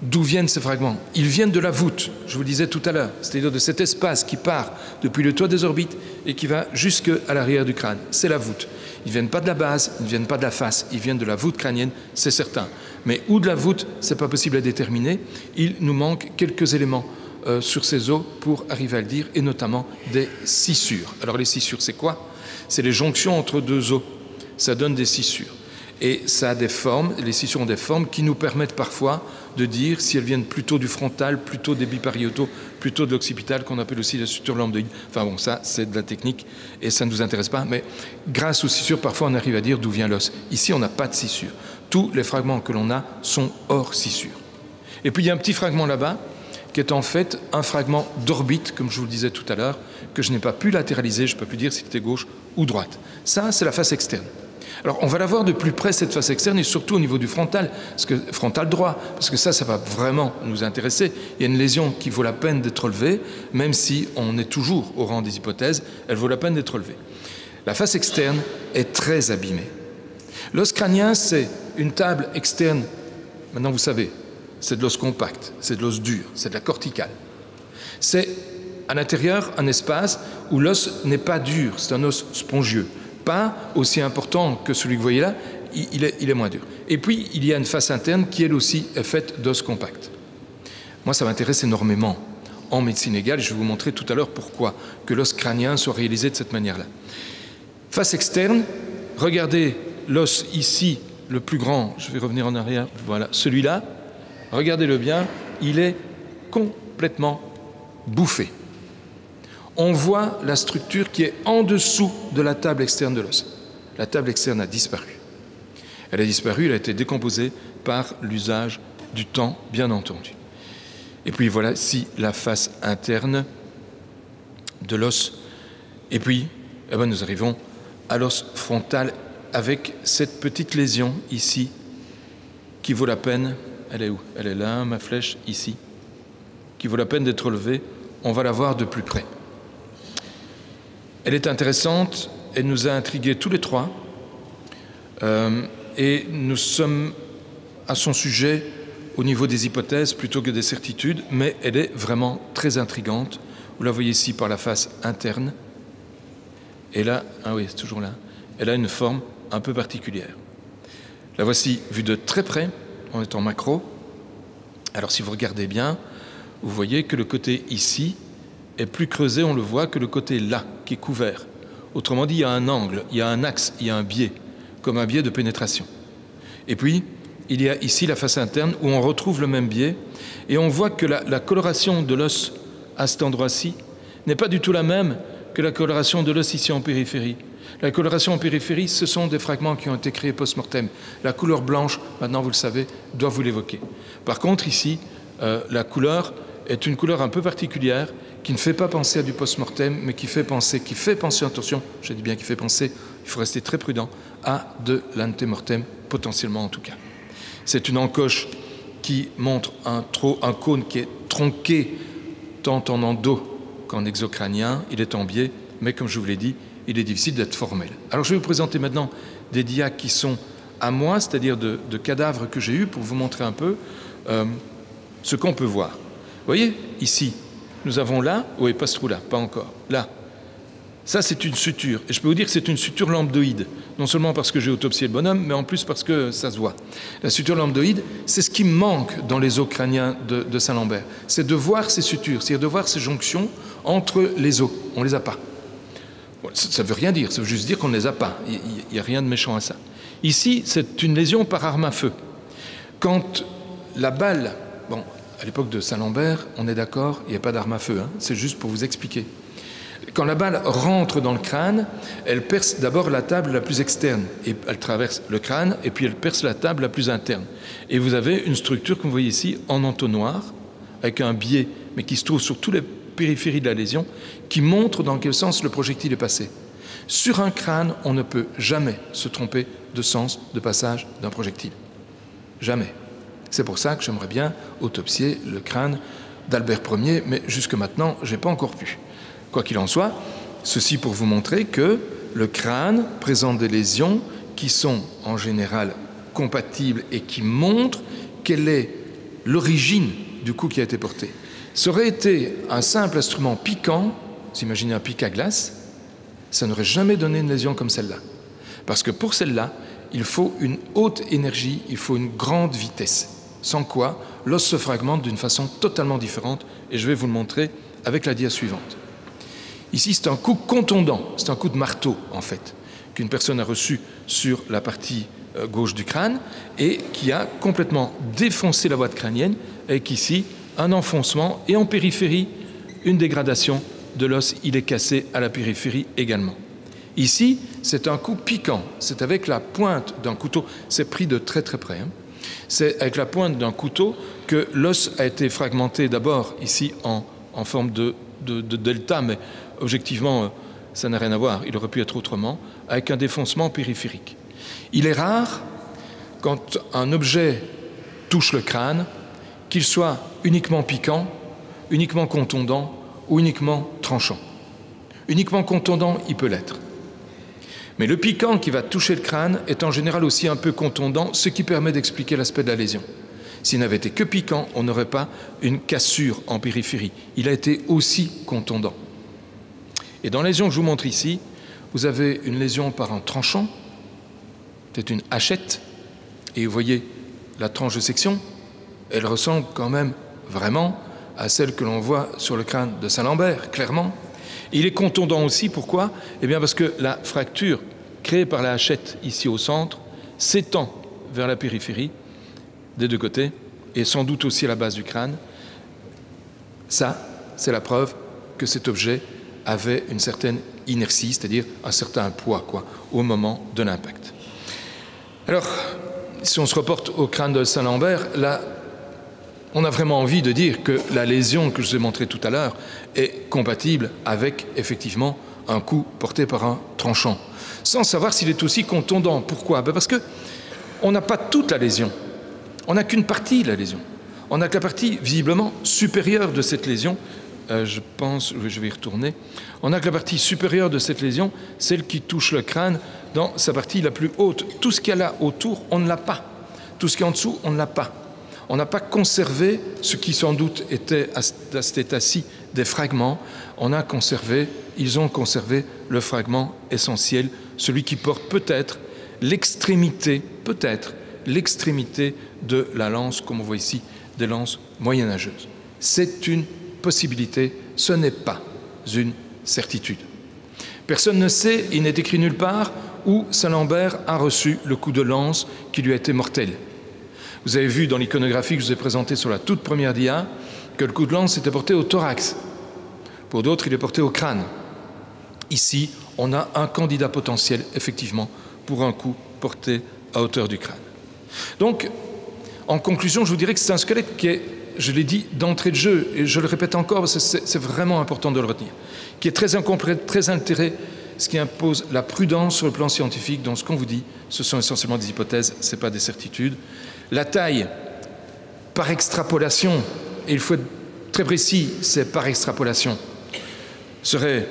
d'où viennent ces fragments. Ils viennent de la voûte, je vous le disais tout à l'heure, c'est-à-dire de cet espace qui part depuis le toit des orbites et qui va jusqu'à l'arrière du crâne. C'est la voûte. Ils ne viennent pas de la base, ils ne viennent pas de la face, ils viennent de la voûte crânienne, c'est certain. Mais où de la voûte, ce n'est pas possible à déterminer. Il nous manque quelques éléments sur ces os pour arriver à le dire, et notamment des scissures. Alors les scissures, c'est quoi? C'est les jonctions entre deux os. Ça donne des scissures. Et ça a des formes, les scissures ont des formes qui nous permettent parfois de dire si elles viennent plutôt du frontal, plutôt des bipariétaux, plutôt de l'occipital qu'on appelle aussi la suture lambdoïde. Enfin bon, ça c'est de la technique et ça ne nous intéresse pas, mais grâce aux scissures, parfois on arrive à dire d'où vient l'os. Ici on n'a pas de scissure. Tous les fragments que l'on a sont hors scissure. Et puis il y a un petit fragment là-bas qui est en fait un fragment d'orbite, comme je vous le disais tout à l'heure, que je n'ai pas pu latéraliser, je ne peux plus dire si c'était gauche ou droite. Ça, c'est la face externe. Alors, on va la voir de plus près, cette face externe, et surtout au niveau du frontal, frontal droit, parce que ça va vraiment nous intéresser. Il y a une lésion qui vaut la peine d'être relevée, même si on est toujours au rang des hypothèses, elle vaut la peine d'être relevée. La face externe est très abîmée. L'os crânien, c'est une table externe, maintenant vous savez, c'est de l'os compact, c'est de l'os dur, c'est de la corticale. C'est à l'intérieur un espace où l'os n'est pas dur, c'est un os spongieux, pas aussi important que celui que vous voyez là, il est moins dur. Et puis il y a une face interne qui elle aussi est faite d'os compact. Moi ça m'intéresse énormément en médecine égale, je vais vous montrer tout à l'heure pourquoi que l'os crânien soit réalisé de cette manière-là. Face externe, regardez l'os ici, le plus grand, je vais revenir en arrière, voilà, celui-là, regardez-le bien, il est complètement bouffé. On voit la structure qui est en dessous de la table externe de l'os. La table externe a disparu. Elle a disparu, elle a été décomposée par l'usage du temps, bien entendu. Et puis voilà ici la face interne de l'os. Et puis, nous arrivons à l'os frontal avec cette petite lésion ici qui vaut la peine. Elle est où? Elle est là, ma flèche, ici, qui vaut la peine d'être relevée. On va la voir de plus près. Elle est intéressante, elle nous a intrigués tous les trois, et nous sommes à son sujet au niveau des hypothèses plutôt que des certitudes, mais elle est vraiment très intrigante. Vous la voyez ici par la face interne, et là, ah oui, c'est toujours là, elle a une forme un peu particulière. La voici vue de très près, on est en macro. Alors si vous regardez bien, vous voyez que le côté ici est plus creusé, on le voit, que le côté là, qui est couvert. Autrement dit, il y a un angle, il y a un axe, il y a un biais, comme un biais de pénétration. Et puis, il y a ici la face interne où on retrouve le même biais, et on voit que la coloration de l'os à cet endroit-ci n'est pas du tout la même que la coloration de l'os ici en périphérie. La coloration en périphérie, ce sont des fragments qui ont été créés post-mortem. La couleur blanche, maintenant vous le savez, doit vous l'évoquer. Par contre, ici, la couleur est une couleur un peu particulière qui ne fait pas penser à du post-mortem, mais qui fait penser, attention, je dis bien qui fait penser, il faut rester très prudent, à de l'antémortem, potentiellement en tout cas. C'est une encoche qui montre un cône qui est tronqué tant en endo qu'en exocrânien, il est en biais, mais comme je vous l'ai dit, il est difficile d'être formel. Alors je vais vous présenter maintenant des dias qui sont à moi, c'est-à-dire de cadavres que j'ai eus, pour vous montrer un peu ce qu'on peut voir. Vous voyez, ici, nous avons là, oui, pas ce trou-là, pas encore, là. Ça, c'est une suture. Et je peux vous dire que c'est une suture lambdoïde. Non seulement parce que j'ai autopsié le bonhomme, mais en plus parce que ça se voit. La suture lambdoïde, c'est ce qui manque dans les os crâniens de Saint-Lambert. C'est de voir ces sutures, c'est-à-dire de voir ces jonctions entre les os. On ne les a pas. Bon, ça ne veut rien dire, ça veut juste dire qu'on ne les a pas. Il n'y a rien de méchant à ça. Ici, c'est une lésion par arme à feu. Quand la balle... Bon, à l'époque de Saint-Lambert, on est d'accord, il n'y a pas d'arme à feu, hein, c'est juste pour vous expliquer. Quand la balle rentre dans le crâne, elle perce d'abord la table la plus externe, et elle traverse le crâne, et puis elle perce la table la plus interne. Et vous avez une structure, comme vous voyez ici, en entonnoir, avec un biais, mais qui se trouve sur toutes les périphéries de la lésion, qui montre dans quel sens le projectile est passé. Sur un crâne, on ne peut jamais se tromper de sens de passage d'un projectile. Jamais. C'est pour ça que j'aimerais bien autopsier le crâne d'Albert Ier, mais jusque maintenant, je n'ai pas encore pu. Quoi qu'il en soit, ceci pour vous montrer que le crâne présente des lésions qui sont en général compatibles et qui montrent quelle est l'origine du coup qui a été porté. Ça aurait été un simple instrument piquant, vous imaginez un pic à glace, ça n'aurait jamais donné une lésion comme celle-là. Parce que pour celle-là, il faut une haute énergie, il faut une grande vitesse. Sans quoi, l'os se fragmente d'une façon totalement différente, et je vais vous le montrer avec la dia suivante. Ici, c'est un coup contondant, c'est un coup de marteau, en fait, qu'une personne a reçu sur la partie gauche du crâne, et qui a complètement défoncé la boîte crânienne, avec ici un enfoncement, et en périphérie, une dégradation de l'os, il est cassé à la périphérie également. Ici, c'est un coup piquant, c'est avec la pointe d'un couteau, c'est pris de très très près, hein. C'est avec la pointe d'un couteau que l'os a été fragmenté d'abord ici en forme de delta, mais objectivement, ça n'a rien à voir, il aurait pu être autrement, avec un défoncement périphérique. Il est rare, quand un objet touche le crâne, qu'il soit uniquement piquant, uniquement contondant ou uniquement tranchant. Uniquement contondant, il peut l'être. Mais le piquant qui va toucher le crâne est en général aussi un peu contondant, ce qui permet d'expliquer l'aspect de la lésion. S'il n'avait été que piquant, on n'aurait pas une cassure en périphérie. Il a été aussi contondant. Et dans la lésion que je vous montre ici, vous avez une lésion par un tranchant, c'est une hachette, et vous voyez la tranche de section, elle ressemble quand même vraiment à celle que l'on voit sur le crâne de Saint-Lambert, clairement. Il est contondant aussi, pourquoi? Eh bien parce que la fracture créée par la hachette ici au centre s'étend vers la périphérie des deux côtés et sans doute aussi à la base du crâne. Ça, c'est la preuve que cet objet avait une certaine inertie, c'est-à-dire un certain poids au moment de l'impact. Alors, si on se reporte au crâne de Saint-Lambert, là, on a vraiment envie de dire que la lésion que je vous ai montrée tout à l'heure est compatible avec, effectivement, un coup porté par un tranchant, sans savoir s'il est aussi contondant. Pourquoi? Parce qu'on n'a pas toute la lésion, on n'a qu'une partie de la lésion. On n'a que la partie visiblement supérieure de cette lésion, je pense, je vais y retourner, on n'a que la partie supérieure de cette lésion, celle qui touche le crâne dans sa partie la plus haute. Tout ce qu'il y a là autour, on ne l'a pas. Tout ce qui est en dessous, on ne l'a pas. On n'a pas conservé ce qui sans doute était à cet état-ci des fragments. Ils ont conservé le fragment essentiel, celui qui porte peut-être l'extrémité de la lance, comme on voit ici, des lances moyenâgeuses. C'est une possibilité, ce n'est pas une certitude. Personne ne sait, il n'est écrit nulle part, où Saint-Lambert a reçu le coup de lance qui lui a été mortel. Vous avez vu dans l'iconographie que je vous ai présentée sur la toute première dia que le coup de lance était porté au thorax. Pour d'autres, il est porté au crâne. Ici, on a un candidat potentiel, effectivement, pour un coup porté à hauteur du crâne. Donc, en conclusion, je vous dirais que c'est un squelette qui est, je l'ai dit d'entrée de jeu, et je le répète encore parce que c'est vraiment important de le retenir, qui est très incomplet, très altéré, ce qui impose la prudence sur le plan scientifique. Donc, ce qu'on vous dit, ce sont essentiellement des hypothèses, ce n'est pas des certitudes. La taille, par extrapolation, et il faut être très précis, c'est par extrapolation, serait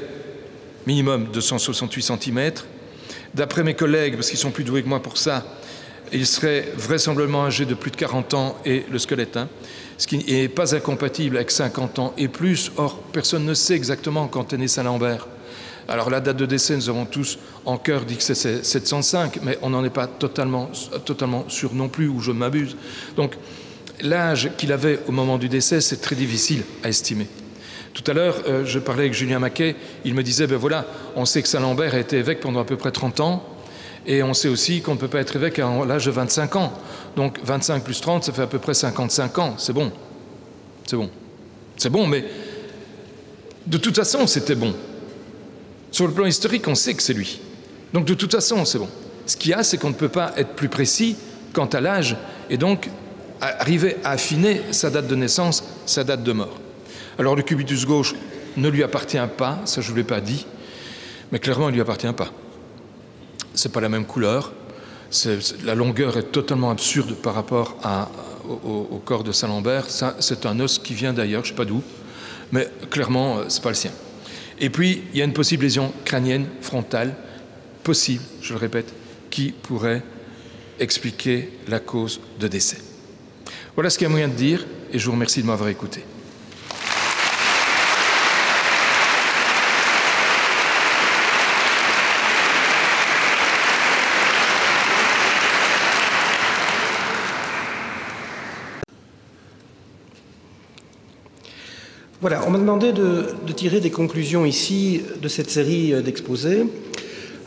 minimum 268 cm. D'après mes collègues, parce qu'ils sont plus doués que moi pour ça, il serait vraisemblablement âgé de plus de 40 ans et le squelette, ce qui n'est pas incompatible avec 50 ans et plus. Or, personne ne sait exactement quand est né Saint-Lambert. Alors la date de décès, nous avons tous en cœur dit que c'est 705, mais on n'en est pas totalement sûr non plus, ou je m'abuse. Donc l'âge qu'il avait au moment du décès, c'est très difficile à estimer. Tout à l'heure, je parlais avec Julien Maquet, il me disait, ben voilà, on sait que Saint-Lambert a été évêque pendant à peu près 30 ans, et on sait aussi qu'on ne peut pas être évêque à l'âge de 25 ans. Donc 25 plus 30, ça fait à peu près 55 ans, c'est bon. C'est bon. C'est bon, mais de toute façon, c'était bon. Sur le plan historique, on sait que c'est lui. Donc de toute façon, c'est bon. Ce qu'il y a, c'est qu'on ne peut pas être plus précis quant à l'âge et donc arriver à affiner sa date de naissance, sa date de mort. Alors le cubitus gauche ne lui appartient pas, ça je ne vous l'ai pas dit, mais clairement il ne lui appartient pas. Ce n'est pas la même couleur, la longueur est totalement absurde par rapport au corps de Saint-Lambert. C'est un os qui vient d'ailleurs, je ne sais pas d'où, mais clairement ce n'est pas le sien. Et puis, il y a une possible lésion crânienne, frontale, possible, je le répète, qui pourrait expliquer la cause de décès. Voilà ce qu'il y a moyen de dire, et je vous remercie de m'avoir écouté. Voilà, on m'a demandé de tirer des conclusions ici de cette série d'exposés.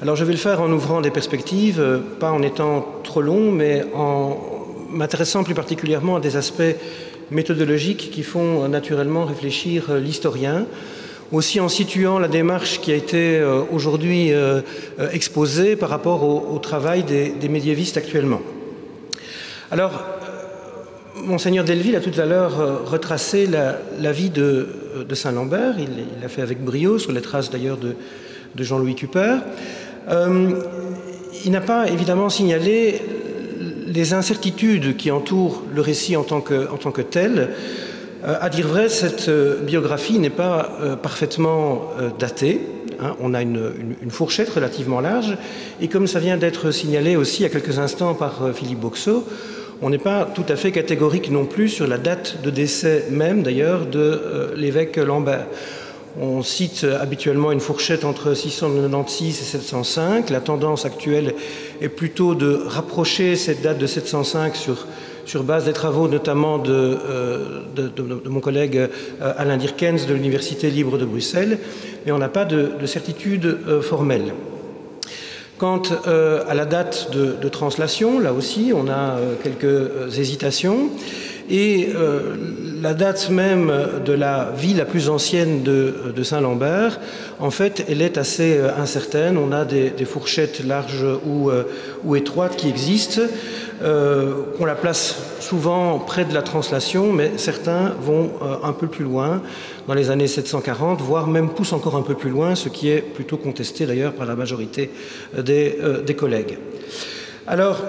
Alors je vais le faire en ouvrant des perspectives, pas en étant trop long, mais en m'intéressant plus particulièrement à des aspects méthodologiques qui font naturellement réfléchir l'historien, aussi en situant la démarche qui a été aujourd'hui exposée par rapport au travail des médiévistes actuellement. Alors, Monseigneur Delville a tout à l'heure retracé la vie de Saint-Lambert, il l'a fait avec brio, sur les traces d'ailleurs de Jean-Louis Cupert. Il n'a pas évidemment signalé les incertitudes qui entourent le récit en tant que tel. À dire vrai, cette biographie n'est pas parfaitement datée. Hein, on a une fourchette relativement large. Et comme ça vient d'être signalé aussi il y a quelques instants par Philippe Boxeau, on n'est pas tout à fait catégorique non plus sur la date de décès même, d'ailleurs, de l'évêque Lambert. On cite habituellement une fourchette entre 696 et 705. La tendance actuelle est plutôt de rapprocher cette date de 705 sur base des travaux notamment de mon collègue Alain Dirkens de l'Université libre de Bruxelles, mais on n'a pas de certitude formelle. Quant à la date de translation, là aussi, on a quelques hésitations. Et la date même de la vie la plus ancienne de Saint-Lambert, en fait, elle est assez incertaine. On a des fourchettes larges ou étroites qui existent. On la place souvent près de la translation, mais certains vont un peu plus loin, dans les années 740, voire même poussent encore un peu plus loin, ce qui est plutôt contesté d'ailleurs par la majorité des collègues. Alors,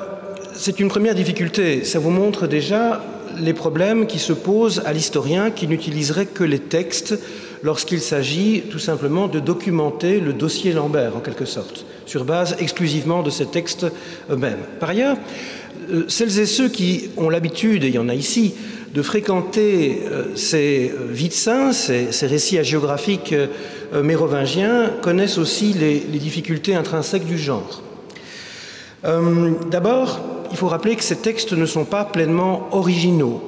c'est une première difficulté. Ça vous montre déjà les problèmes qui se posent à l'historien qui n'utiliserait que les textes lorsqu'il s'agit tout simplement de documenter le dossier Lambert, en quelque sorte, sur base exclusivement de ces textes eux-mêmes. Par ailleurs, celles et ceux qui ont l'habitude, et il y en a ici, de fréquenter ces vies de saints, ces récits hagiographiques mérovingiens, connaissent aussi les difficultés intrinsèques du genre. D'abord, il faut rappeler que ces textes ne sont pas pleinement originaux.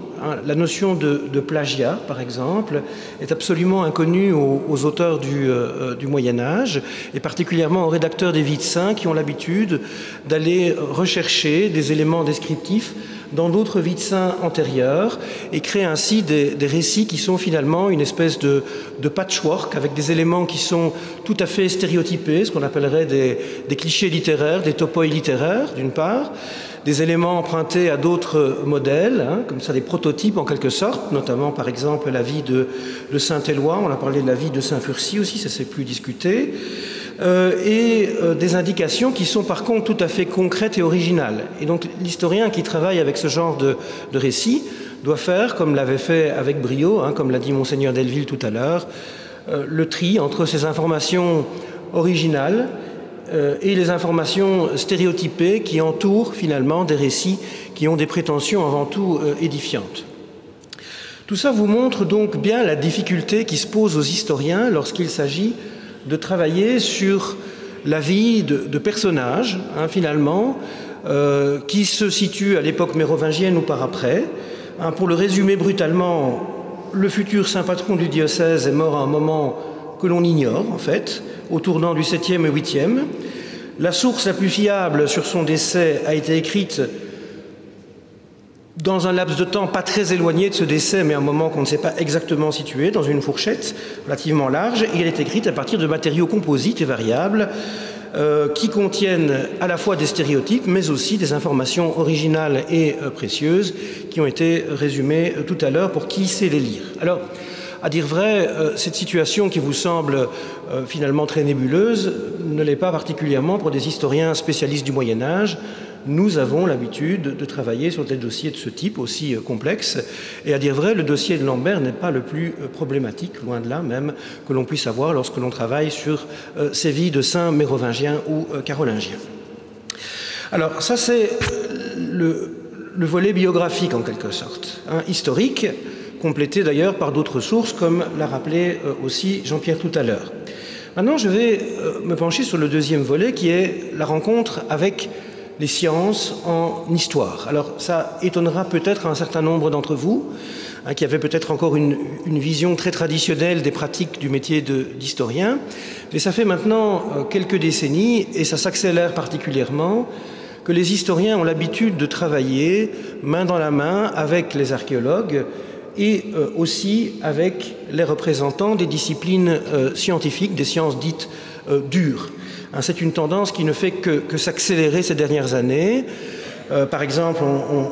La notion de plagiat, par exemple, est absolument inconnue aux auteurs du Moyen-Âge, et particulièrement aux rédacteurs des vies de saints qui ont l'habitude d'aller rechercher des éléments descriptifs dans d'autres vies de saints antérieures et créer ainsi des récits qui sont finalement une espèce de patchwork avec des éléments qui sont tout à fait stéréotypés, ce qu'on appellerait des clichés littéraires, des topoi littéraires, d'une part, des éléments empruntés à d'autres modèles, hein, comme ça des prototypes en quelque sorte, notamment par exemple la vie de Saint-Éloi, on a parlé de la vie de Saint-Furcy aussi, ça s'est plus discuté, et des indications qui sont par contre tout à fait concrètes et originales. Et donc l'historien qui travaille avec ce genre de récit doit faire, comme l'avait fait avec brio, hein, comme l'a dit Monseigneur Delville tout à l'heure, le tri entre ces informations originales et les informations stéréotypées qui entourent finalement des récits qui ont des prétentions avant tout édifiantes. Tout ça vous montre donc bien la difficulté qui se pose aux historiens lorsqu'il s'agit de travailler sur la vie de personnages, hein, finalement, qui se situent à l'époque mérovingienne ou par après. Hein, pour le résumer brutalement, le futur saint patron du diocèse est mort à un moment que l'on ignore, en fait, au tournant du 7e et 8e. La source la plus fiable sur son décès a été écrite dans un laps de temps pas très éloigné de ce décès, mais un moment qu'on ne sait pas exactement situé, dans une fourchette relativement large, et elle est écrite à partir de matériaux composites et variables qui contiennent à la fois des stéréotypes, mais aussi des informations originales et précieuses qui ont été résumées tout à l'heure pour qui sait les lire. Alors, à dire vrai, cette situation qui vous semble finalement très nébuleuse ne l'est pas particulièrement pour des historiens spécialistes du Moyen-Âge. Nous avons l'habitude de travailler sur des dossiers de ce type aussi complexes. Et à dire vrai, le dossier de Lambert n'est pas le plus problématique, loin de là même, que l'on puisse avoir lorsque l'on travaille sur ces vies de saints mérovingiens ou carolingiens. Alors ça c'est le volet biographique en quelque sorte, hein, historique, complété d'ailleurs par d'autres sources, comme l'a rappelé aussi Jean-Pierre tout à l'heure. Maintenant, je vais me pencher sur le deuxième volet, qui est la rencontre avec les sciences en histoire. Alors, ça étonnera peut-être un certain nombre d'entre vous, hein, qui avaient peut-être encore une vision très traditionnelle des pratiques du métier d'historien, mais ça fait maintenant quelques décennies, et ça s'accélère particulièrement, que les historiens ont l'habitude de travailler main dans la main avec les archéologues et aussi avec les représentants des disciplines scientifiques, des sciences dites dures. C'est une tendance qui ne fait que s'accélérer ces dernières années. Par exemple,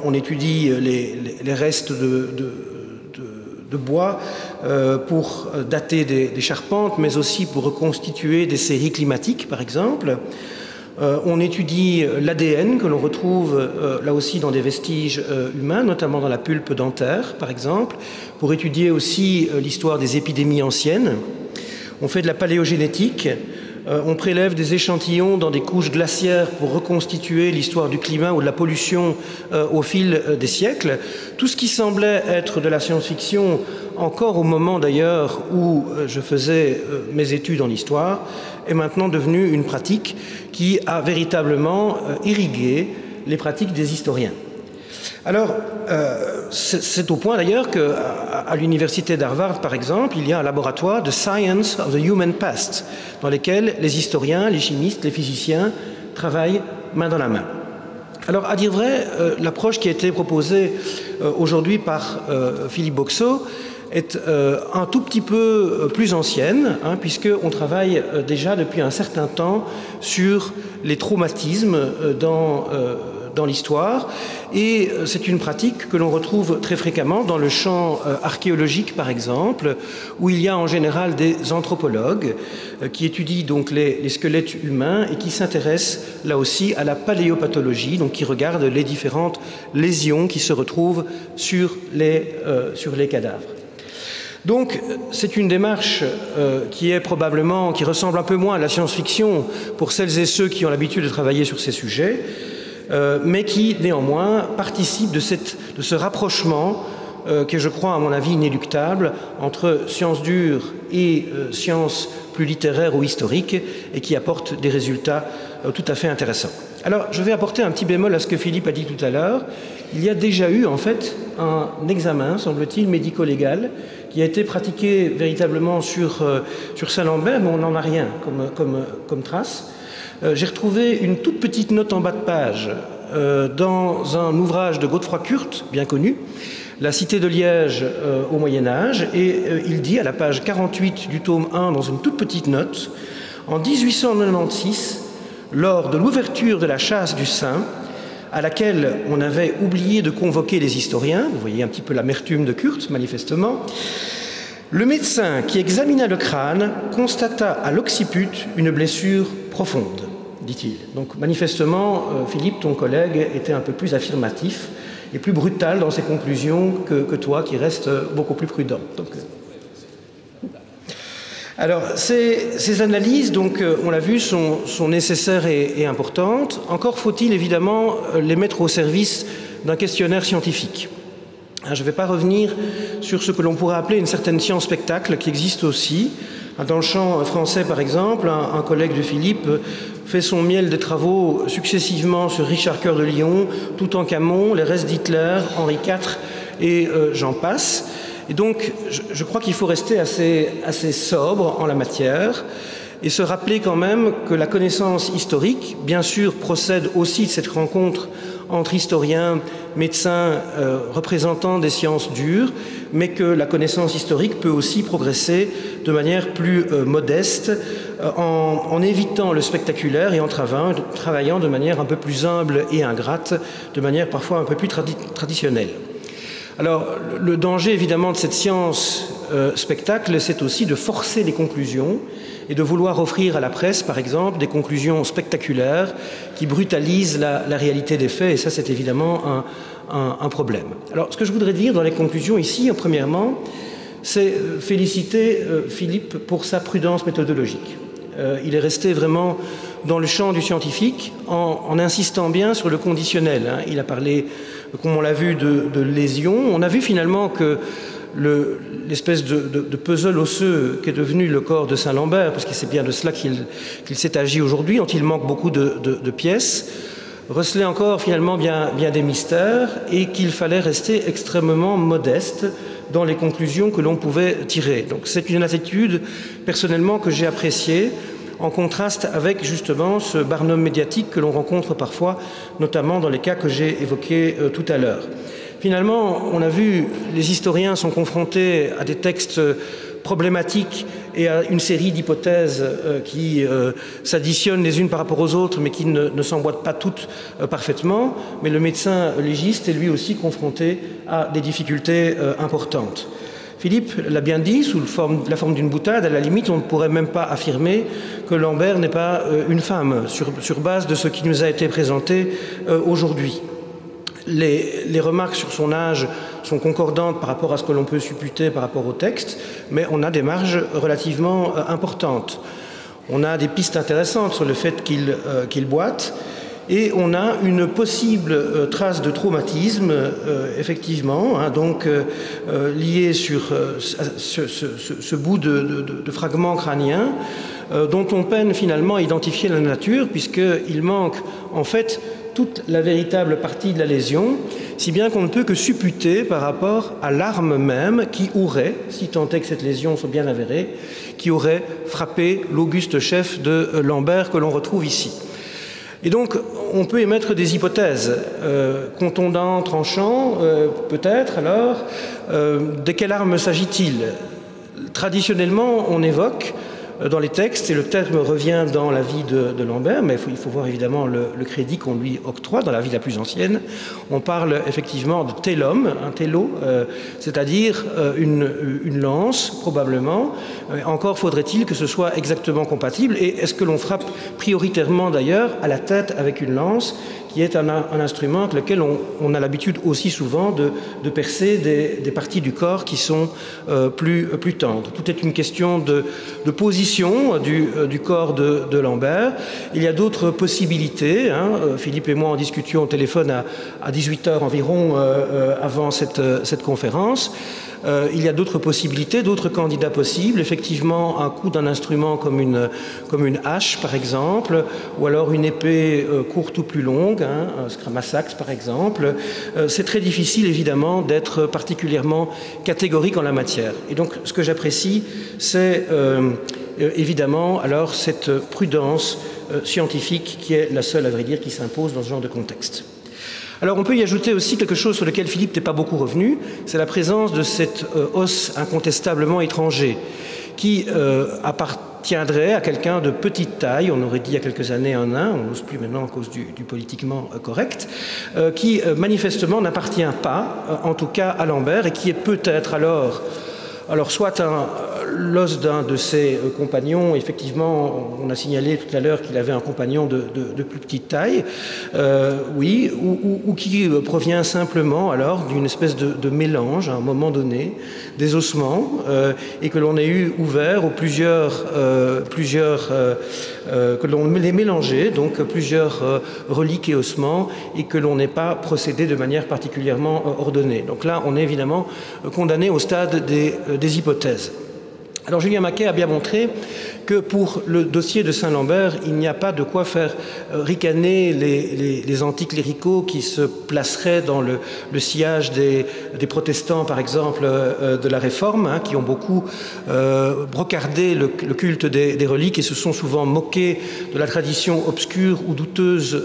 on étudie les restes de bois pour dater des charpentes, mais aussi pour reconstituer des séries climatiques, par exemple. On étudie l'ADN que l'on retrouve là aussi dans des vestiges humains, notamment dans la pulpe dentaire, par exemple, pour étudier aussi l'histoire des épidémies anciennes. On fait de la paléogénétique. On prélève des échantillons dans des couches glaciaires pour reconstituer l'histoire du climat ou de la pollution au fil des siècles. Tout ce qui semblait être de la science-fiction, encore au moment d'ailleurs où je faisais mes études en histoire, est maintenant devenu une pratique qui a véritablement irrigué les pratiques des historiens. Alors, c'est au point d'ailleurs qu'à l'université d'Harvard, par exemple, il y a un laboratoire de Science of the Human Past, dans lequel les historiens, les chimistes, les physiciens travaillent main dans la main. Alors, à dire vrai, l'approche qui a été proposée aujourd'hui par Philippe Boxeau est un tout petit peu plus ancienne, puisqu'on travaille déjà depuis un certain temps sur les traumatismes dans l'histoire, et c'est une pratique que l'on retrouve très fréquemment dans le champ archéologique, par exemple, où il y a en général des anthropologues qui étudient donc les squelettes humains et qui s'intéressent là aussi à la paléopathologie, donc qui regardent les différentes lésions qui se retrouvent sur les cadavres. Donc, c'est une démarche qui ressemble un peu moins à la science-fiction pour celles et ceux qui ont l'habitude de travailler sur ces sujets, mais qui, néanmoins, participe de ce rapprochement qui est, je crois, à mon avis, inéluctable entre sciences dures et sciences plus littéraires ou historiques, et qui apporte des résultats tout à fait intéressants. Alors, je vais apporter un petit bémol à ce que Philippe a dit tout à l'heure. Il y a déjà eu, en fait, un examen, semble-t-il, médico-légal, qui a été pratiqué véritablement sur Saint-Lambert, mais on n'en a rien comme trace. J'ai retrouvé une toute petite note en bas de page dans un ouvrage de Godefroy Kurt, bien connu, La cité de Liège au Moyen-Âge, et il dit à la page 48 du tome 1, dans une toute petite note, en 1896, lors de l'ouverture de la chasse du Saint, à laquelle on avait oublié de convoquer les historiens, vous voyez un petit peu l'amertume de Kurt, manifestement, le médecin qui examina le crâne constata à l'occiput une blessure profonde, dit-il. Donc manifestement, Philippe, ton collègue, était un peu plus affirmatif et plus brutal dans ses conclusions que toi, qui reste beaucoup plus prudent. Donc, alors, ces analyses, donc, on l'a vu, sont nécessaires et importantes. Encore faut-il évidemment les mettre au service d'un questionnaire scientifique. Je ne vais pas revenir sur ce que l'on pourrait appeler une certaine science spectacle qui existe aussi. Dans le champ français, par exemple, un collègue de Philippe fait son miel de travaux successivement sur Richard Coeur de Lion, Toutankhamon, les restes d'Hitler, Henri IV et j'en passe. Et donc, je crois qu'il faut rester assez sobre en la matière et se rappeler quand même que la connaissance historique, bien sûr, procède aussi de cette rencontre entre historiens, médecins, représentants des sciences dures, mais que la connaissance historique peut aussi progresser de manière plus modeste, en évitant le spectaculaire et en travaillant de manière un peu plus humble et ingrate, de manière parfois un peu plus traditionnelle. Alors, le danger, évidemment, de cette science spectacle, c'est aussi de forcer les conclusions et de vouloir offrir à la presse, par exemple, des conclusions spectaculaires qui brutalisent la réalité des faits, et ça, c'est évidemment un problème. Alors, ce que je voudrais dire dans les conclusions ici, premièrement, c'est féliciter Philippe pour sa prudence méthodologique. Il est resté vraiment dans le champ du scientifique en insistant bien sur le conditionnel. Il a parlé, comme on l'a vu, de lésions. On a vu finalement que l'espèce de puzzle osseux qui est devenu le corps de Saint-Lambert, parce que c'est bien de cela qu'il s'est agi aujourd'hui, dont il manque beaucoup de pièces, recelait encore finalement bien des mystères, et qu'il fallait rester extrêmement modeste dans les conclusions que l'on pouvait tirer. Donc c'est une attitude, personnellement, que j'ai appréciée, en contraste avec justement ce barnum médiatique que l'on rencontre parfois, notamment dans les cas que j'ai évoqués tout à l'heure. Finalement, on a vu, les historiens sont confrontés à des textes problématiques et à une série d'hypothèses qui s'additionnent les unes par rapport aux autres, mais qui ne s'emboîtent pas toutes parfaitement. Mais le médecin légiste est lui aussi confronté à des difficultés importantes. Philippe l'a bien dit, sous la forme d'une boutade, à la limite, on ne pourrait même pas affirmer que Lambert n'est pas une femme, sur base de ce qui nous a été présenté aujourd'hui. Les remarques sur son âge sont concordantes par rapport à ce que l'on peut supputer par rapport au texte, mais on a des marges relativement importantes. On a des pistes intéressantes sur le fait qu'il boite, et on a une possible trace de traumatisme, effectivement, hein, donc liée sur ce bout de fragment crânien, dont on peine finalement à identifier la nature, puisqu'il manque en fait toute la véritable partie de la lésion, si bien qu'on ne peut que supputer par rapport à l'arme même qui aurait, si tant est que cette lésion soit bien avérée, qui aurait frappé l'auguste chef de Lambert que l'on retrouve ici. Et donc, on peut émettre des hypothèses, contondants, tranchants, peut-être alors. De quelle arme s'agit-il? Traditionnellement, on évoque dans les textes, et le terme revient dans la vie de Lambert, mais il faut voir évidemment le crédit qu'on lui octroie dans la vie la plus ancienne. On parle effectivement de télum, un télo, c'est-à-dire une lance, probablement. Encore faudrait-il que ce soit exactement compatible. Et est-ce que l'on frappe prioritairement d'ailleurs à la tête avec une lance, qui est un instrument avec lequel on a l'habitude aussi souvent de percer des parties du corps qui sont plus tendres. Tout est une question de position du corps de Lambert. Il y a d'autres possibilités. Hein. Philippe et moi en discutions au téléphone à 18h environ avant cette conférence. Il y a d'autres possibilités, d'autres candidats possibles. Effectivement, un coup d'un instrument comme une hache, par exemple, ou alors une épée courte ou plus longue, hein, un scramasax, par exemple. C'est très difficile, évidemment, d'être particulièrement catégorique en la matière. Et donc, ce que j'apprécie, c'est évidemment, alors, cette prudence scientifique qui est la seule, à vrai dire, qui s'impose dans ce genre de contexte. Alors on peut y ajouter aussi quelque chose sur lequel Philippe n'est pas beaucoup revenu, c'est la présence de cet os incontestablement étranger qui appartiendrait à quelqu'un de petite taille, on aurait dit il y a quelques années un nain, on n'ose plus maintenant à cause du politiquement correct, qui manifestement n'appartient pas, en tout cas à Lambert, et qui est peut-être alors soit l'os d'un de ses compagnons, effectivement, on a signalé tout à l'heure qu'il avait un compagnon de plus petite taille, oui, ou qui provient simplement alors d'une espèce de mélange, à un moment donné, des ossements, et que l'on ait eu ouvert aux que l'on les mélangeait, donc plusieurs reliques et ossements, et que l'on n'ait pas procédé de manière particulièrement ordonnée. Donc là, on est évidemment condamné au stade des hypothèses. Alors Julien Maquet a bien montré que pour le dossier de Saint-Lambert, il n'y a pas de quoi faire ricaner les anticléricaux qui se placeraient dans le sillage des protestants, par exemple, de la Réforme, hein, qui ont beaucoup brocardé le culte des reliques et se sont souvent moqués de la tradition obscure ou douteuse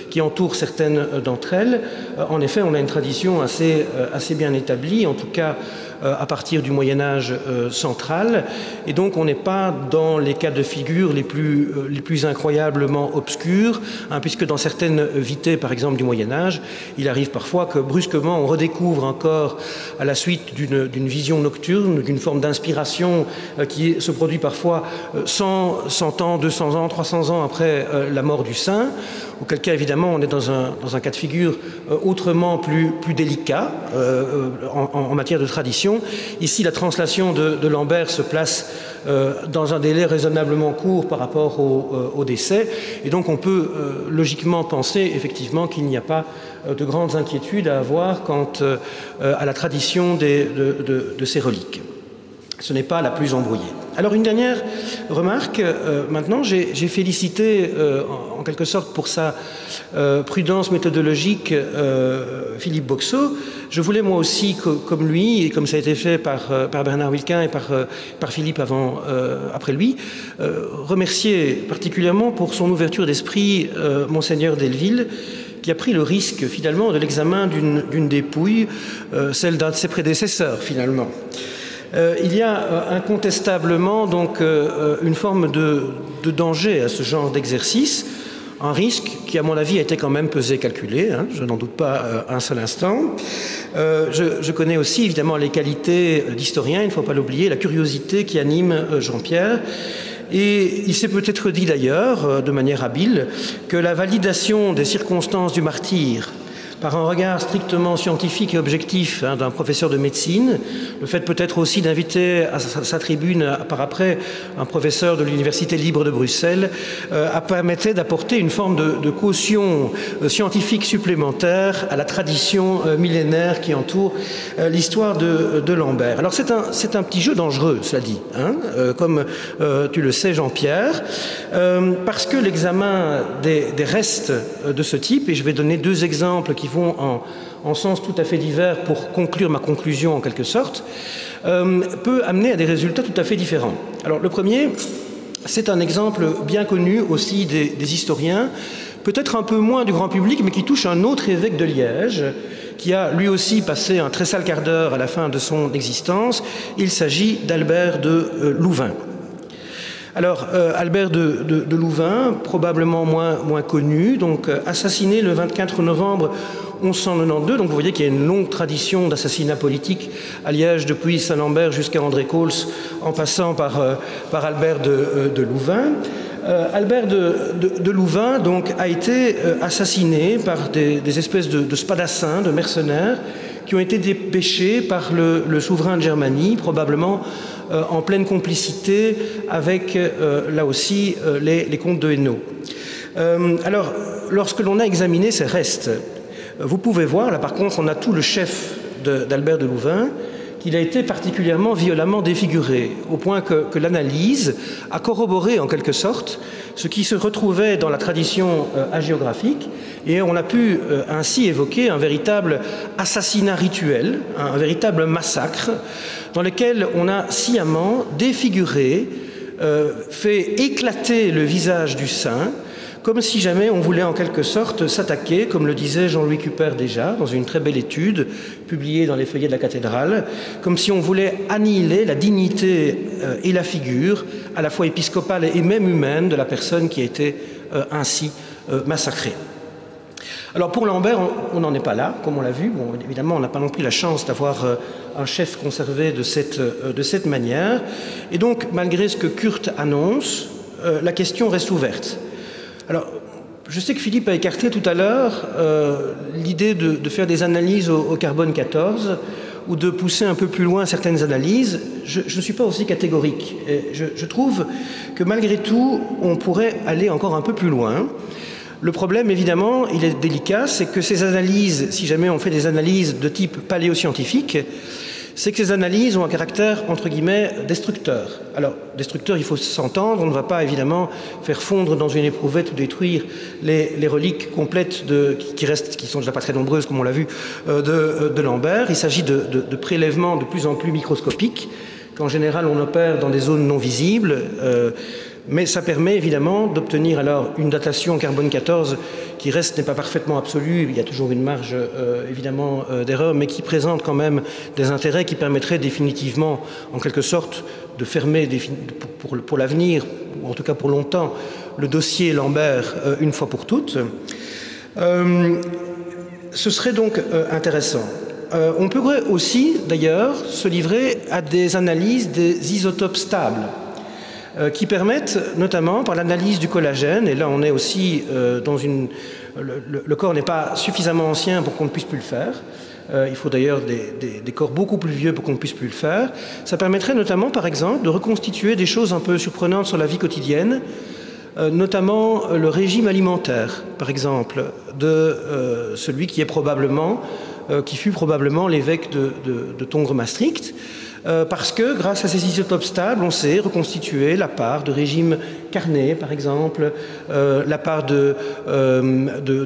qui entoure certaines d'entre elles. En effet, on a une tradition assez bien établie, en tout cas à partir du Moyen-Âge central, et donc on n'est pas dans les cas de figure les plus incroyablement obscurs, hein, puisque dans certaines vités, par exemple du Moyen-Âge, il arrive parfois que brusquement on redécouvre encore, à la suite d'une vision nocturne, d'une forme d'inspiration qui se produit parfois 100 ans, 200 ans, 300 ans après la mort du saint, auquel cas évidemment on est dans un cas de figure autrement plus délicat en matière de tradition. Ici, la translation de Lambert se place dans un délai raisonnablement court par rapport au décès, et donc on peut logiquement penser effectivement qu'il n'y a pas de grandes inquiétudes à avoir quant à la tradition de ces reliques. Ce n'est pas la plus embrouillée. Alors une dernière remarque, maintenant j'ai félicité en quelque sorte pour sa prudence méthodologique Philippe Boxeau. Je voulais moi aussi, comme lui, et comme ça a été fait par Bernard Wilquin et par Philippe après lui, remercier particulièrement pour son ouverture d'esprit Monseigneur Delville, qui a pris le risque finalement de l'examen d'une dépouille, celle d'un de ses prédécesseurs finalement. Il y a incontestablement donc une forme de danger à ce genre d'exercice, un risque qui, à mon avis, a été quand même pesé, calculé, hein, je n'en doute pas un seul instant. Je connais aussi, évidemment, les qualités d'historien, il ne faut pas l'oublier, la curiosité qui anime Jean-Pierre. Et il s'est peut-être dit d'ailleurs, de manière habile, que la validation des circonstances du martyre par un regard strictement scientifique et objectif d'un professeur de médecine, le fait peut-être aussi d'inviter à sa tribune par après un professeur de l'Université libre de Bruxelles, permettait d'apporter une forme de caution scientifique supplémentaire à la tradition millénaire qui entoure l'histoire de Lambert. Alors c'est un petit jeu dangereux, cela dit, hein, comme tu le sais Jean-Pierre, parce que l'examen des restes de ce type, et je vais donner deux exemples qui vont en sens tout à fait divers pour conclure ma conclusion en quelque sorte, peut amener à des résultats tout à fait différents. Alors le premier, c'est un exemple bien connu aussi des historiens, peut-être un peu moins du grand public, mais qui touche un autre évêque de Liège, qui a lui aussi passé un très sale quart d'heure à la fin de son existence. Il s'agit d'Albert de Louvain. Alors, Albert de Louvain, probablement moins connu, donc assassiné le 24 novembre 1192, donc vous voyez qu'il y a une longue tradition d'assassinat politique à Liège, depuis Saint-Lambert jusqu'à André Cols, en passant par Albert de Louvain. Albert de Louvain donc, a été assassiné par des espèces de spadassins, de mercenaires, qui ont été dépêchés par le souverain de Germanie, probablement en pleine complicité avec, là aussi, les comtes de Hainaut. Alors, lorsque l'on a examiné ces restes, vous pouvez voir, là par contre, on a tout le chef d'Albert de Louvain, qu'il a été particulièrement violemment défiguré, au point que l'analyse a corroboré en quelque sorte ce qui se retrouvait dans la tradition hagiographique, et on a pu ainsi évoquer un véritable assassinat rituel, un véritable massacre, dans lequel on a sciemment défiguré, fait éclater le visage du saint, comme si jamais on voulait en quelque sorte s'attaquer, comme le disait Jean-Louis Cupert déjà, dans une très belle étude publiée dans les feuillets de la cathédrale, comme si on voulait annihiler la dignité et la figure, à la fois épiscopale et même humaine, de la personne qui a été ainsi massacrée. Alors pour Lambert, on n'en est pas là, comme on l'a vu. Bon, évidemment, on n'a pas non plus la chance d'avoir un chef conservé de cette manière. Et donc, malgré ce que Kurt annonce, la question reste ouverte. Alors, je sais que Philippe a écarté tout à l'heure l'idée de faire des analyses au carbone 14 ou de pousser un peu plus loin certaines analyses. Je ne suis pas aussi catégorique. Et je trouve que malgré tout, on pourrait aller encore un peu plus loin. Le problème, évidemment, il est délicat, c'est que ces analyses, si jamais on fait des analyses de type paléoscientifique, c'est que ces analyses ont un caractère, entre guillemets, destructeur. Alors, destructeur, il faut s'entendre, on ne va pas évidemment faire fondre dans une éprouvette ou détruire les reliques complètes qui restent, qui sont déjà pas très nombreuses, comme on l'a vu, de Lambert. Il s'agit de prélèvements de plus en plus microscopiques, qu'en général on opère dans des zones non visibles, mais ça permet évidemment d'obtenir alors une datation carbone 14 qui n'est pas parfaitement absolue, il y a toujours une marge évidemment d'erreur, mais qui présente quand même des intérêts qui permettraient définitivement, en quelque sorte, de fermer pour l'avenir, ou en tout cas pour longtemps, le dossier Lambert une fois pour toutes. Ce serait donc intéressant. On pourrait aussi, d'ailleurs, se livrer à des analyses des isotopes stables, qui permettent, notamment par l'analyse du collagène, et là on est aussi dans une... Le corps n'est pas suffisamment ancien pour qu'on ne puisse plus le faire. Il faut d'ailleurs des corps beaucoup plus vieux pour qu'on ne puisse plus le faire. Ça permettrait notamment, par exemple, de reconstituer des choses un peu surprenantes sur la vie quotidienne, notamment le régime alimentaire, par exemple, de celui qui fut probablement l'évêque de Tongres-Maastricht, parce que grâce à ces isotopes stables, on sait reconstituer la part de régime carné, par exemple, la part de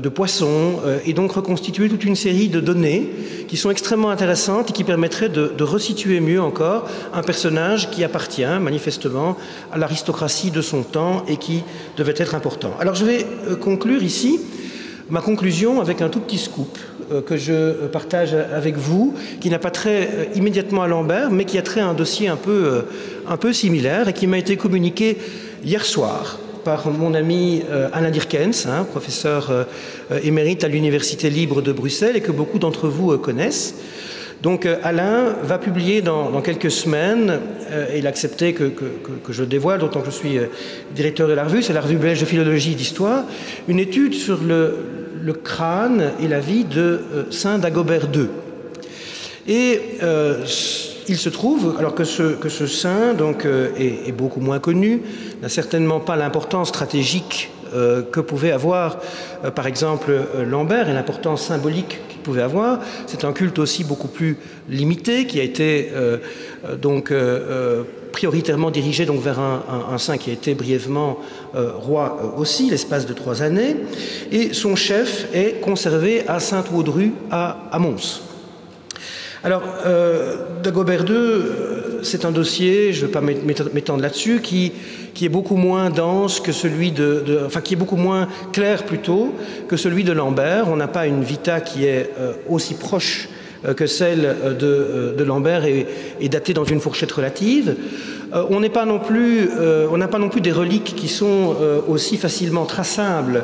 poissons, et donc reconstituer toute une série de données qui sont extrêmement intéressantes et qui permettraient de resituer mieux encore un personnage qui appartient manifestement à l'aristocratie de son temps et qui devait être important. Alors je vais conclure ici ma conclusion avec un tout petit scoop que je partage avec vous, qui n'a pas trait immédiatement à Lambert, mais qui a trait à un dossier un peu similaire et qui m'a été communiqué hier soir par mon ami Alain Dirkens, professeur émérite à l'Université libre de Bruxelles et que beaucoup d'entre vous connaissent. Donc Alain va publier dans quelques semaines, et il a accepté que je le dévoile, d'autant que je suis directeur de la revue, c'est la revue belge de philologie et d'histoire, une étude sur le crâne et la vie de saint Dagobert II. Et il se trouve, alors que ce saint donc, est beaucoup moins connu, n'a certainement pas l'importance stratégique que pouvait avoir, par exemple, Lambert et l'importance symbolique qu'il pouvait avoir. C'est un culte aussi beaucoup plus limité qui a été prioritairement dirigé donc, vers un saint qui a été brièvement roi aussi, l'espace de 3 années. Et son chef est conservé à Sainte-Waudru à Mons. Alors, Dagobert II, c'est un dossier, je ne vais pas m'étendre là-dessus, qui est beaucoup moins dense que celui enfin, qui est beaucoup moins clair plutôt que celui de Lambert. On n'a pas une vita qui est aussi proche que celle de Lambert et datée dans une fourchette relative. On n'a pas non plus des reliques qui sont aussi facilement traçables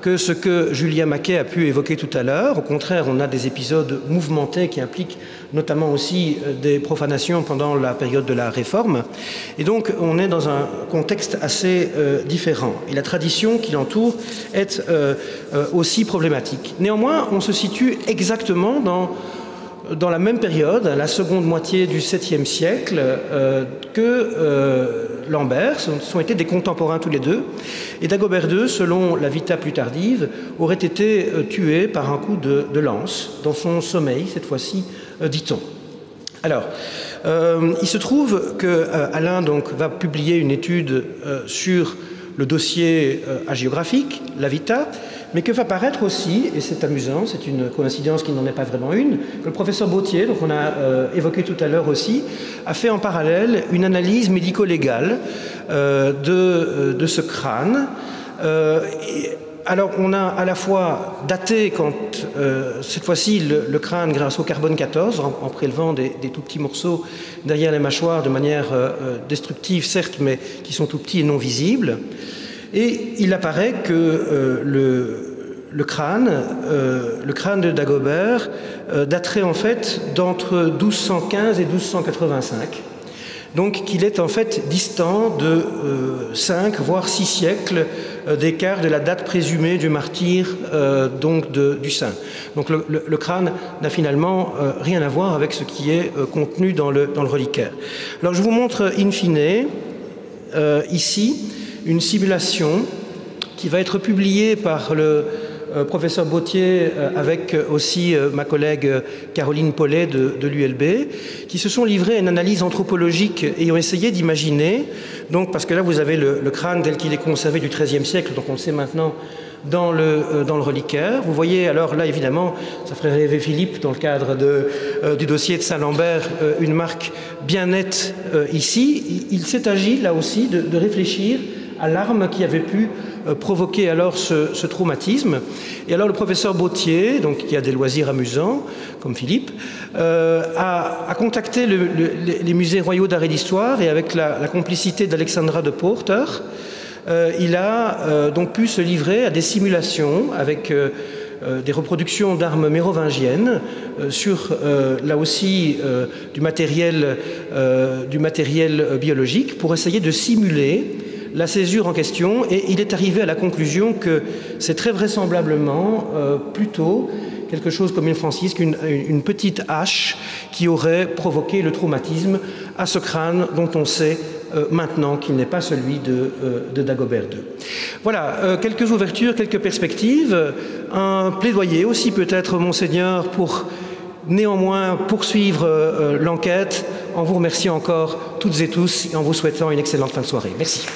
que ce que Julien Maquet a pu évoquer tout à l'heure. Au contraire, on a des épisodes mouvementés qui impliquent notamment aussi des profanations pendant la période de la Réforme. Et donc, on est dans un contexte assez différent. Et la tradition qui l'entoure est aussi problématique. Néanmoins, on se situe exactement dans la même période, la seconde moitié du 7e siècle, que Lambert. Ce sont été des contemporains tous les deux. Et Dagobert II, selon la vita plus tardive, aurait été tué par un coup de lance dans son sommeil, cette fois-ci, dit-on. Alors, il se trouve que Alain donc, va publier une étude sur le dossier hagiographique, la vita, mais que va paraître aussi, et c'est amusant, c'est une coïncidence qui n'en est pas vraiment une, que le professeur Bautier, donc on a évoqué tout à l'heure aussi, a fait en parallèle une analyse médico-légale de ce crâne. Alors on a à la fois daté, cette fois-ci, le crâne grâce au carbone 14, en prélevant des tout petits morceaux derrière les mâchoires de manière destructive, certes, mais qui sont tout petits et non visibles. Et il apparaît que le crâne de Dagobert daterait en fait d'entre 1215 et 1285. Donc qu'il est en fait distant de 5 voire 6 siècles d'écart de la date présumée du martyre du saint. Donc le crâne n'a finalement rien à voir avec ce qui est contenu dans le reliquaire. Alors je vous montre in fine ici une simulation qui va être publiée par le professeur Bautier avec aussi ma collègue Caroline Paulet de l'ULB, qui se sont livrés à une analyse anthropologique et ont essayé d'imaginer, donc parce que là vous avez le crâne tel qu'il est conservé du XIIIe siècle, donc on le sait maintenant dans le reliquaire. Vous voyez alors là évidemment, ça ferait rêver Philippe dans le cadre du dossier de Saint-Lambert, une marque bien nette ici. Il s'est agi là aussi de réfléchir à l'arme qui avait pu provoquer alors ce traumatisme. Et alors le professeur Bautier, donc, qui a des loisirs amusants, comme Philippe, a contacté les musées royaux d'art et d'histoire, et avec la complicité d'Alexandra de Porter, il a donc pu se livrer à des simulations avec des reproductions d'armes mérovingiennes sur, là aussi, du matériel biologique pour essayer de simuler la césure en question, et il est arrivé à la conclusion que c'est très vraisemblablement plutôt quelque chose comme une francisque, une petite hache qui aurait provoqué le traumatisme à ce crâne dont on sait maintenant qu'il n'est pas celui de Dagobert II. Voilà, quelques ouvertures, quelques perspectives, un plaidoyer aussi peut-être, Monseigneur, pour néanmoins poursuivre l'enquête, en vous remerciant encore toutes et tous et en vous souhaitant une excellente fin de soirée. Merci.